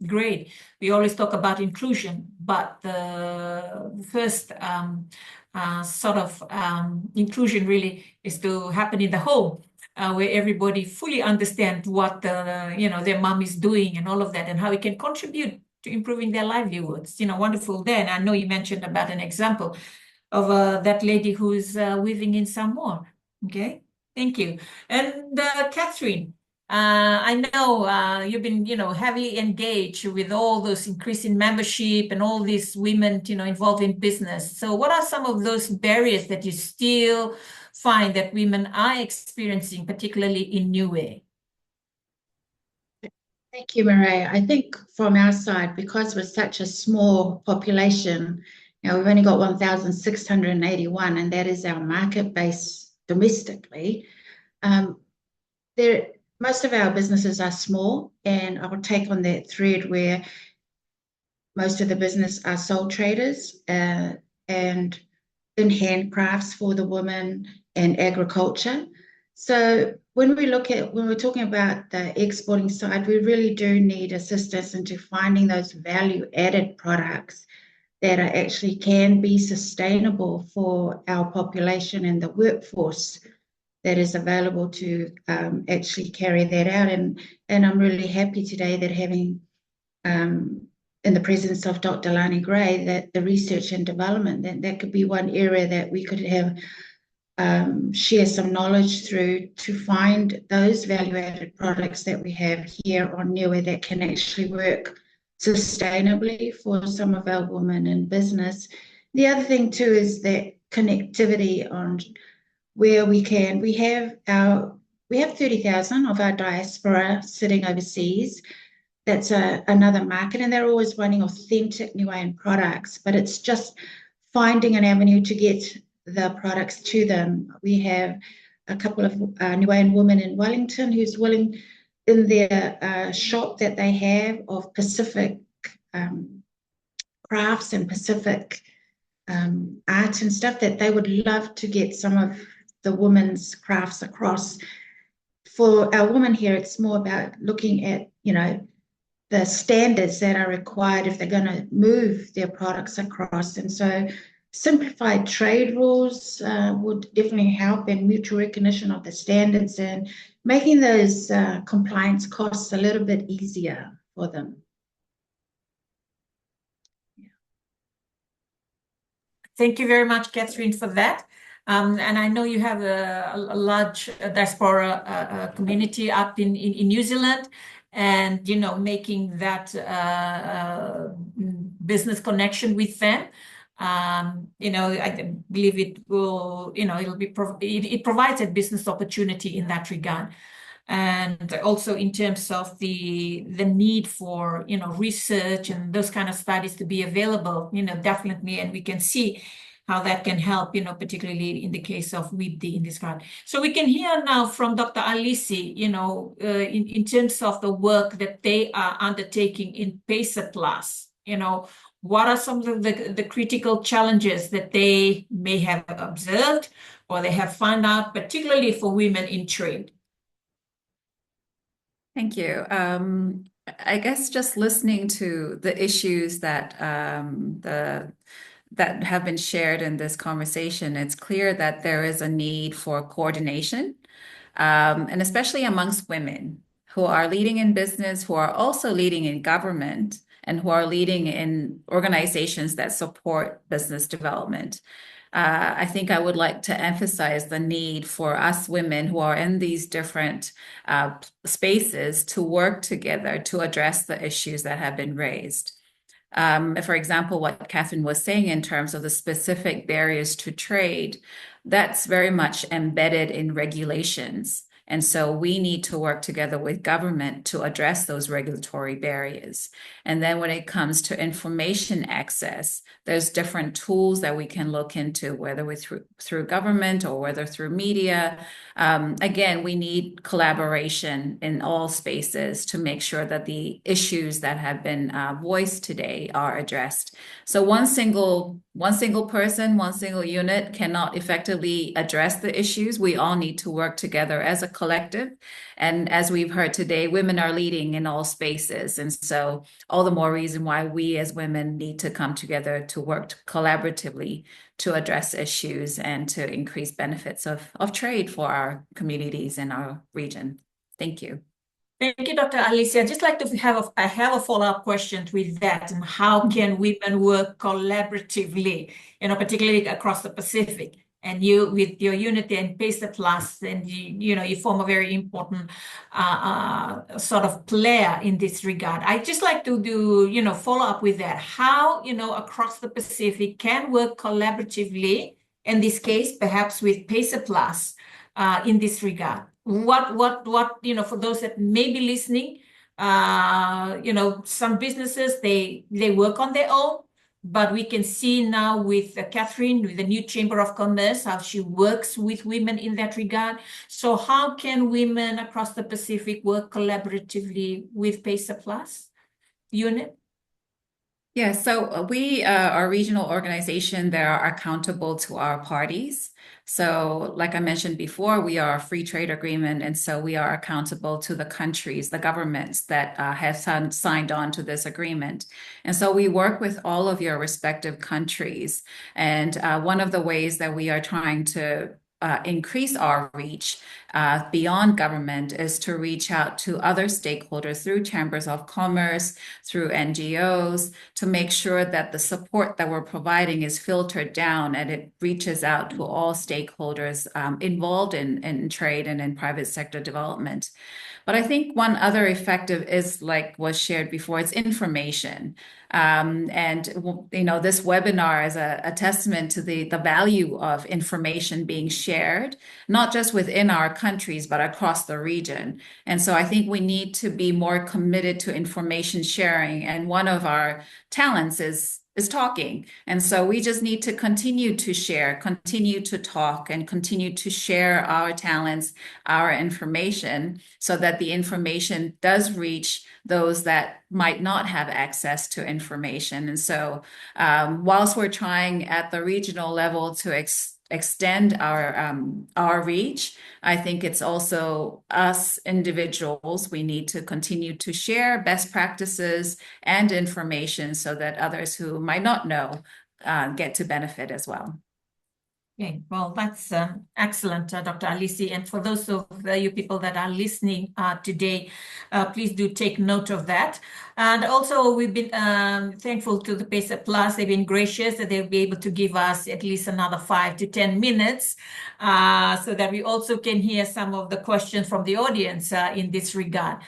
great. We always talk about inclusion, but the first sort of inclusion really is to happen in the home, where everybody fully understands what their mom is doing and all of that, and how it can contribute to improving their livelihoods. Wonderful. Then I know you mentioned about an example of that lady who's living in Samoa. Okay. Thank you. And Catherine, I know you've been, heavily engaged with all those increasing membership and all these women, involved in business. So what are some of those barriers that you still find that women are experiencing, particularly in Niue? Thank you, Marae. I think from our side, because we're such a small population, we've only got 1,681, and that is our market base domestically. Most of our businesses are small, and I will take on that thread where most of the business are sole traders and in handcrafts for the women and agriculture. So when we're talking about the exporting side, we really do need assistance into finding those value-added products that are actually can be sustainable for our population and the workforce that is available to actually carry that out. And I'm really happy today that having in the presence of Dr. Lani Gray, that the research and development, that could be one area that we could have share some knowledge through to find those value-added products that we have here on Niue that can actually work sustainably for some of our women in business. The other thing too is that connectivity on where we can. We have 30,000 of our diaspora sitting overseas. That's another market, and they're always wanting authentic Niuean products, but it's just finding an avenue to get the products to them. We have a couple of Niuean women in Wellington who's willing in their shop that they have of Pacific crafts and Pacific art and stuff, that they would love to get some of the women's crafts across. For our women here, it's more about looking at, the standards that are required if they're going to move their products across. And so simplified trade rules would definitely help, and mutual recognition of the standards and making those compliance costs a little bit easier for them. Thank you very much, Catherine, for that. And I know you have a large diaspora community up in New Zealand, and making that business connection with them. I believe it will, it provides a business opportunity in that regard. And also in terms of the need for, research and those kind of studies to be available, definitely. And we can see how that can help, particularly in the case of WIBD in this regard. So we can hear now from Dr. Alisi, in terms of the work that they are undertaking in PACER Plus, what are some of the critical challenges that they may have observed or they have found out, particularly for women in trade? Thank you. I guess just listening to the issues that that have been shared in this conversation, it's clear that there is a need for coordination, and especially amongst women who are leading in business, who are also leading in government, and who are leading in organizations that support business development. I think I would like to emphasize the need for us women who are in these different spaces to work together to address the issues that have been raised. For example, what Catherine was saying in terms of the specific barriers to trade, that's very much embedded in regulations. And so we need to work together with government to address those regulatory barriers. And then when it comes to information access, there's different tools that we can look into, whether through government or whether through media. Again, we need collaboration in all spaces to make sure that the issues that have been voiced today are addressed. So one single person, one single unit cannot effectively address the issues. We all need to work together as a collective. And as we've heard today, women are leading in all spaces. And so all the more reason why we as women need to come together to work collaboratively to address issues and to increase benefits of trade for our communities in our region. Thank you. Thank you, Dr. Alicia. I'd just like to have a follow-up question with that. And how can women work collaboratively, particularly across the Pacific? And you, with your unit and PACER Plus, and you form a very important sort of player in this regard. I'd just like to do, follow up with that. How, across the Pacific can work collaboratively, in this case, perhaps with PACER Plus, in this regard. What, for those that may be listening, some businesses, they work on their own, but we can see now with Catherine, with the new Chamber of Commerce, how she works with women in that regard. So how can women across the Pacific work collaboratively with PACER Plus unit? Yeah, so we, our regional organization, they are accountable to our parties. So like I mentioned before, we are a free trade agreement. And so we are accountable to the countries, the governments that have signed on to this agreement. And so we work with all of your respective countries. And one of the ways that we are trying to increase our reach beyond government is to reach out to other stakeholders through chambers of commerce, through NGOs, to make sure that the support that we're providing is filtered down and it reaches out to all stakeholders involved in trade and in private sector development. But I think one other effective is, like was shared before, it's information. This webinar is a testament to the value of information being shared, not just within our countries, but across the region. And so I think we need to be more committed to information sharing. And one of our talents is talking. And so we just need to continue to share, continue to talk, and continue to share our talents, our information, so that the information does reach those that might not have access to information. And so whilst we're trying at the regional level to extend our reach, I think it's also us individuals. We need to continue to share best practices and information so that others who might not know get to benefit as well. Okay, well, that's excellent, Dr. Alicia. And for those of you people that are listening today, please do take note of that. And also, we've been thankful to the PACER Plus. They've been gracious that they'll be able to give us at least another 5 to 10 minutes so that we also can hear some of the questions from the audience in this regard.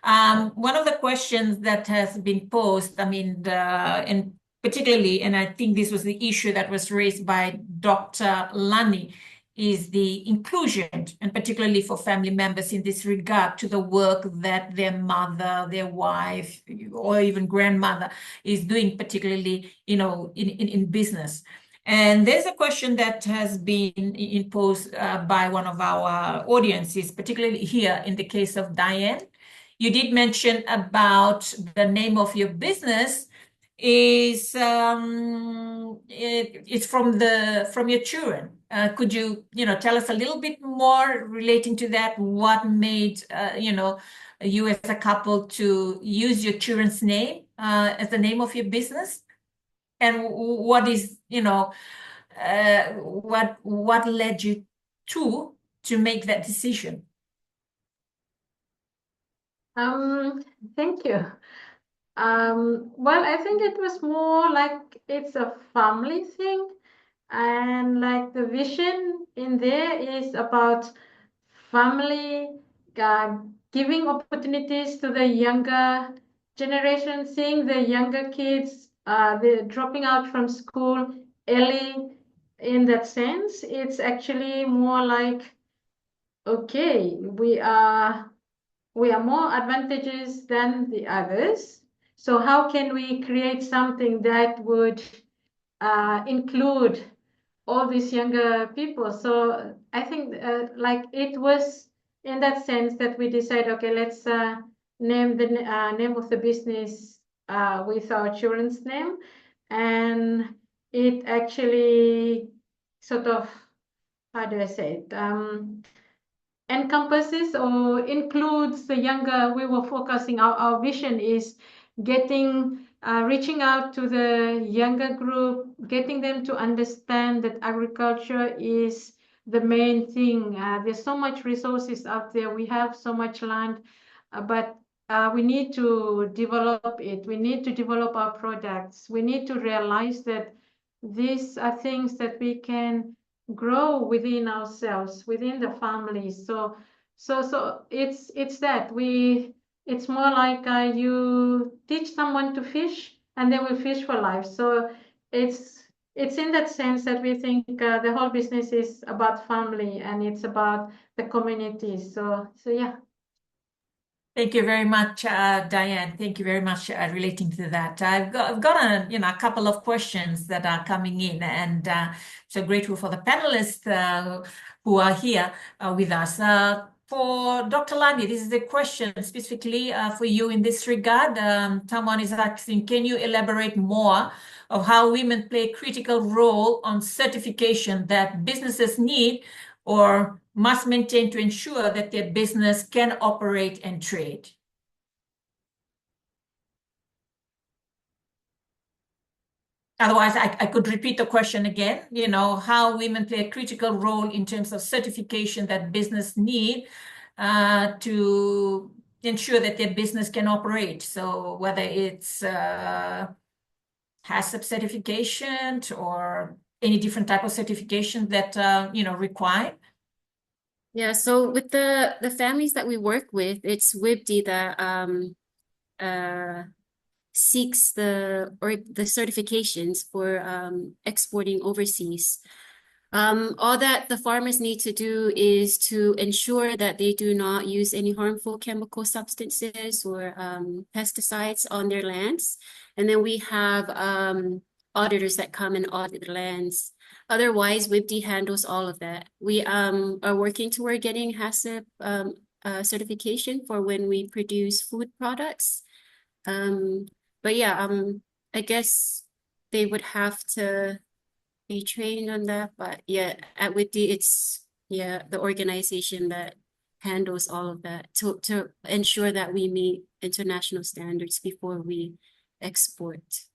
One of the questions that has been posed, and particularly, and I think this was the issue that was raised by Dr. Lani, is the inclusion, and particularly for family members in this regard to the work that their mother, their wife, or even grandmother is doing, particularly, in business. And there's a question that has been posed by one of our audiences, particularly here in the case of Diane. You did mention about the name of your business is it's from your children. Could you tell us a little bit more relating to that? What made you as a couple to use your children's name as the name of your business, and what is what led you to make that decision? Thank you. Well, I think it was more like it's a family thing, and like the vision in there is about family giving opportunities to the younger generation, seeing the younger kids they're dropping out from school early. In that sense, it's actually more like okay, we are more advantageous than the others. So how can we create something that would include all these younger people? So I think like it was in that sense that we decided, okay, let's name the name of the business with our children's name, and it actually sort of, how do I say it, encompasses or includes the younger. We were focusing, our vision is getting reaching out to the younger group, getting them to understand that agriculture is the main thing. There's so much resources out there, we have so much land, but we need to develop it, we need to develop our products, we need to realize that these are things that we can grow within ourselves, within the families. So it's that it's more like you teach someone to fish and they will fish for life. So it's in that sense that we think the whole business is about family and it's about the community. So yeah. Thank you very much, Diane. Thank you very much relating to that. I've got a couple of questions that are coming in, and so grateful for the panelists who are here with us. For Dr. Lani, this is a question specifically for you in this regard. Someone is asking, can you elaborate more of how women play a critical role on certification that businesses need or must maintain to ensure that their business can operate and trade? Otherwise, I could repeat the question again, how women play a critical role in terms of certification that business need to ensure that their business can operate. So whether it's HACCP certification or any different type of certification that, required. Yeah, so with the families that we work with, it's WIBD that seeks the certifications for exporting overseas. All that the farmers need to do is to ensure that they do not use any harmful chemical substances or pesticides on their lands. And then we have auditors that come and audit the lands. Otherwise, WIBD handles all of that. We are working toward getting HACCP certification for when we produce food products. But yeah, I guess they would have to be trained on that. But yeah, at WIBD, it's the organization that handles all of that to ensure that we meet international standards before we export.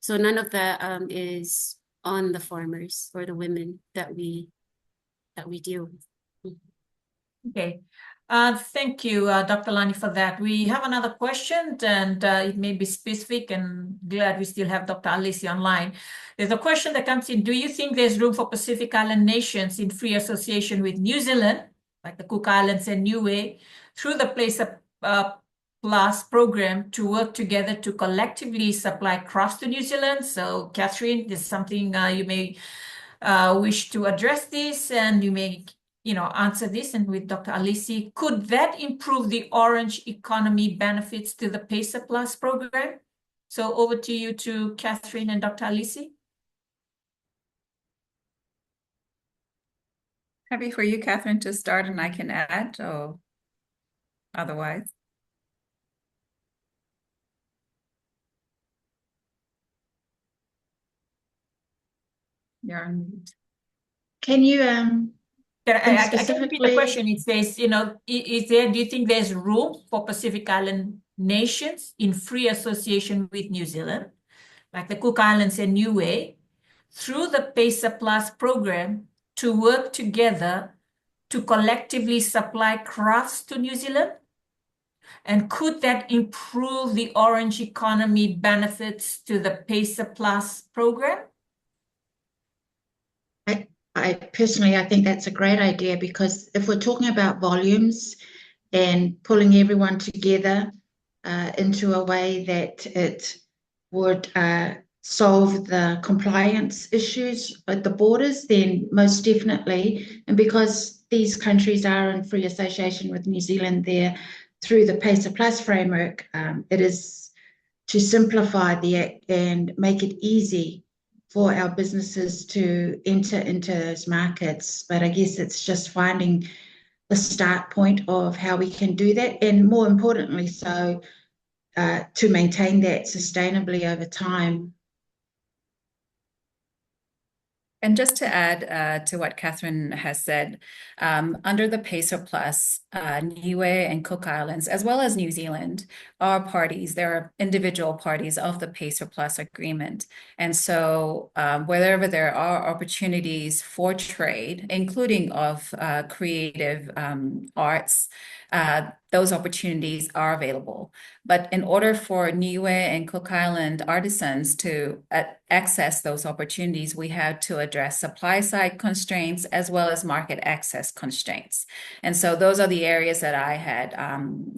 So none of that is on the farmers or the women that we deal with. Okay. Thank you, Dr. Lani, for that. We have another question, and it may be specific, and glad we still have Dr. Alisi online. There's a question that comes in. Do you think there's room for Pacific Island nations in free association with New Zealand, like the Cook Islands and Niue, through the PACER Plus program to work together to collectively supply crops to New Zealand? So, Catherine, this is something you may wish to address this, and you may answer this. And with Dr. Alisi, could that improve the orange economy benefits to the PACER Plus program? So over to you to Catherine and Dr. Alisi. Happy for you, Catherine, to start, and I can add, or otherwise. You're on mute. Can you I can repeat the specifically question. It says, do you think there's room for Pacific Island nations in free association with New Zealand, like the Cook Islands and Niue, through the PACER Plus program to work together to collectively supply crafts to New Zealand? And could that improve the orange economy benefits to the PACER Plus program? I personally, I think that's a great idea, because if we're talking about volumes and pulling everyone together into a way that it would solve the compliance issues at the borders, then most definitely. And because these countries are in free association with New Zealand there through the PACER Plus framework, it is to simplify the act and make it easy for our businesses to enter into those markets. But I guess it's just finding the start point of how we can do that, and more importantly, so to maintain that sustainably over time. And just to add to what Catherine has said, under the PACER Plus, Niue and Cook Islands, as well as New Zealand, are parties. There are individual parties of the PACER Plus agreement. And so wherever there are opportunities for trade, including of creative arts, those opportunities are available. But in order for Niue and Cook Island artisans to access those opportunities, we had to address supply side constraints as well as market access constraints. And so those are the areas that I had,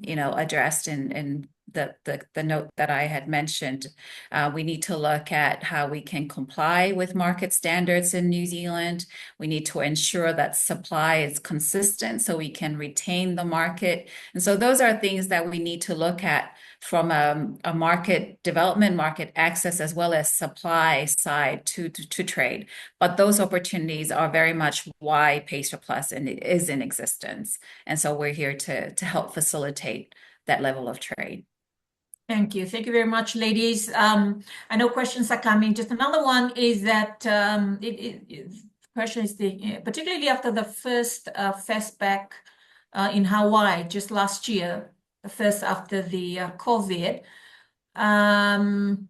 addressed in the note that I had mentioned. We need to look at how we can comply with market standards in New Zealand. We need to ensure that supply is consistent so we can retain the market. And so those are things that we need to look at from a market development, market access, as well as supply side to trade. But those opportunities are very much why PACER Plus is in existence. And so we're here to help facilitate that level of trade. Thank you. Thank you very much, ladies. I know questions are coming. Just another one is that question is particularly after the first FESPAC in Hawaii just last year, the first after the COVID. One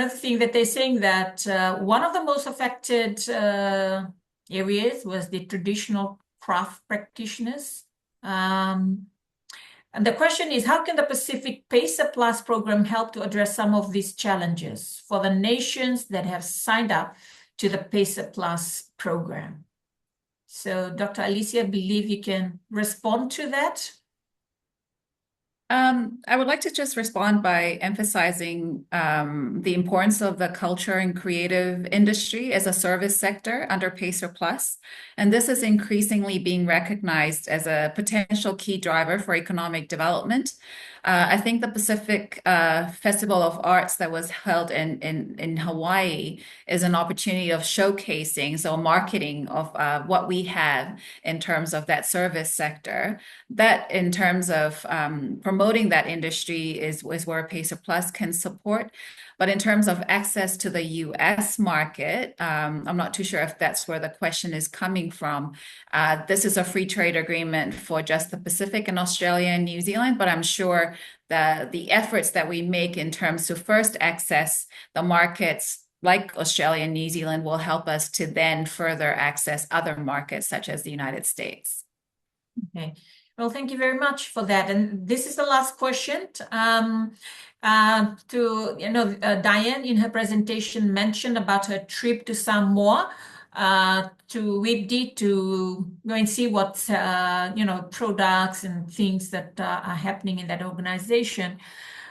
of the things that they're saying that one of the most affected areas was the traditional craft practitioners. And the question is, how can the Pacific PACER Plus program help to address some of these challenges for the nations that have signed up to the PACER Plus program? So, Dr. Alicia, I believe you can respond to that. I would like to just respond by emphasizing the importance of the culture and creative industry as a service sector under PACER Plus. And this is increasingly being recognized as a potential key driver for economic development. I think the Pacific Festival of Arts that was held in Hawaii is an opportunity of showcasing, so marketing of what we have in terms of that service sector. That in terms of promoting that industry is where PACER Plus can support. But in terms of access to the US market, I'm not too sure if that's where the question is coming from. This is a free trade agreement for just the Pacific and Australia and New Zealand, but I'm sure the efforts that we make in terms to first access the markets like Australia and New Zealand will help us to then further access other markets such as the United States. Okay. Well, thank you very much for that. And this is the last question. Diane in her presentation mentioned about her trip to Samoa to WIPD to go and see what products and things that are happening in that organization.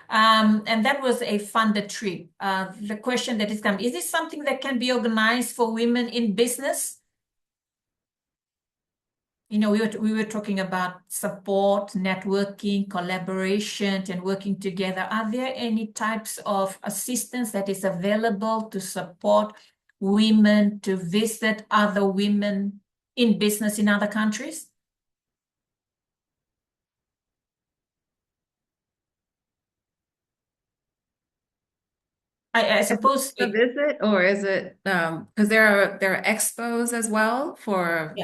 And that was a funded trip. The question that is coming, is this something that can be organized for women in business? We were talking about support, networking, collaboration, and working together. Are there any types of assistance that is available to support women to visit other women in business in other countries? I suppose a visit, or is it because there are expos as well for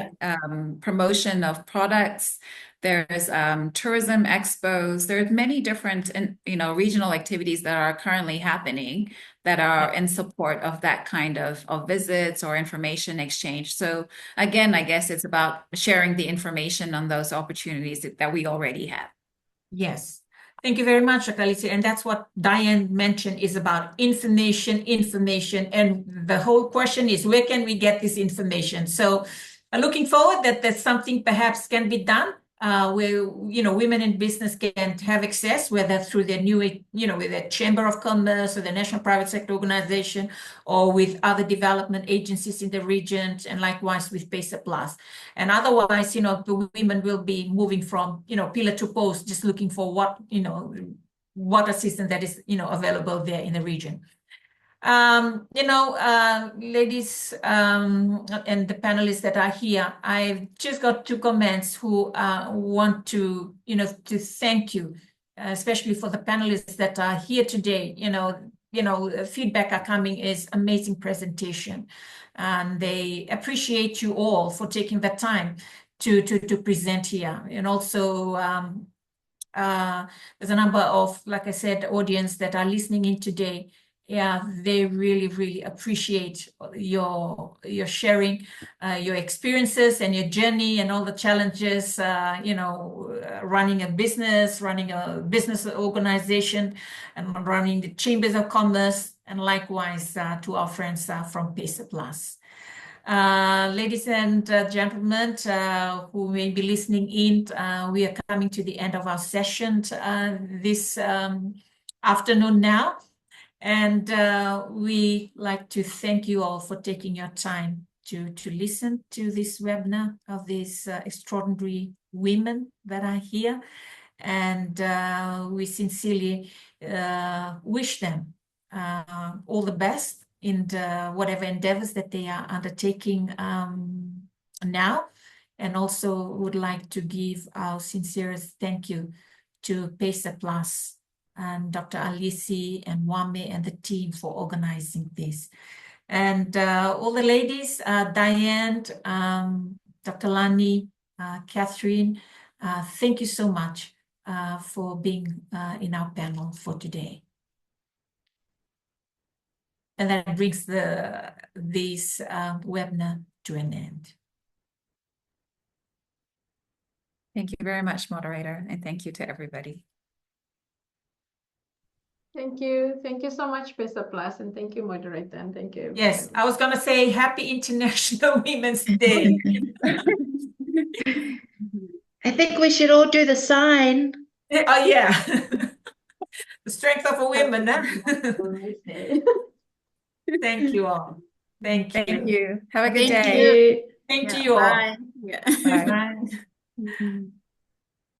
promotion of products. There's tourism expos. There's many different regional activities that are currently happening that are in support of that kind of visits or information exchange. So again, I guess it's about sharing the information on those opportunities that we already have. Yes. Thank you very much, Dr. Alicia. And that's what Diane mentioned is about information. And the whole question is, where can we get this information? So looking forward that there's something perhaps can be done where women in business can have access, whether through their new with their Chamber of Commerce or the National Private Sector Organization, or with other development agencies in the region, and likewise with PACER Plus. And otherwise, the women will be moving from pillar to post, just looking for what assistance that is available there in the region. Ladies and the panelists that are here, I've just got two comments who want to thank you, especially for the panelists that are here today. Feedback are coming is amazing presentation, and they appreciate you all for taking the time to present here. And also there's a number of, like I said, audience that are listening in today. Yeah, they really, really appreciate your sharing, your experiences and your journey and all the challenges, running a business organization, and running the chambers of commerce, and likewise to our friends from PACER Plus. Ladies and gentlemen who may be listening in, we are coming to the end of our session this afternoon now. And we like to thank you all for taking your time to listen to this webinar of these extraordinary women that are here. And we sincerely wish them all the best in whatever endeavors that they are undertaking now. And also would like to give our sincerest thank you to PACER Plus and Dr. Alisi and Wame and the team for organizing this. And all the ladies, Diane, Dr. Lani, Catherine, thank you so much for being in our panel for today. And that brings this webinar to an end. Thank you very much, moderator, and thank you to everybody. Thank you. Thank you so much, PACER Plus, and thank you, moderator, and thank you. Yes, I was going to say Happy International Women's Day. I think we should all do the sign. Oh, yeah. The strength of a woman, huh? Thank you all. Thank you. Thank you. Have a good Thank day. you. Thank Yeah, you all. bye. Yeah. Bye. Bye. Mhm.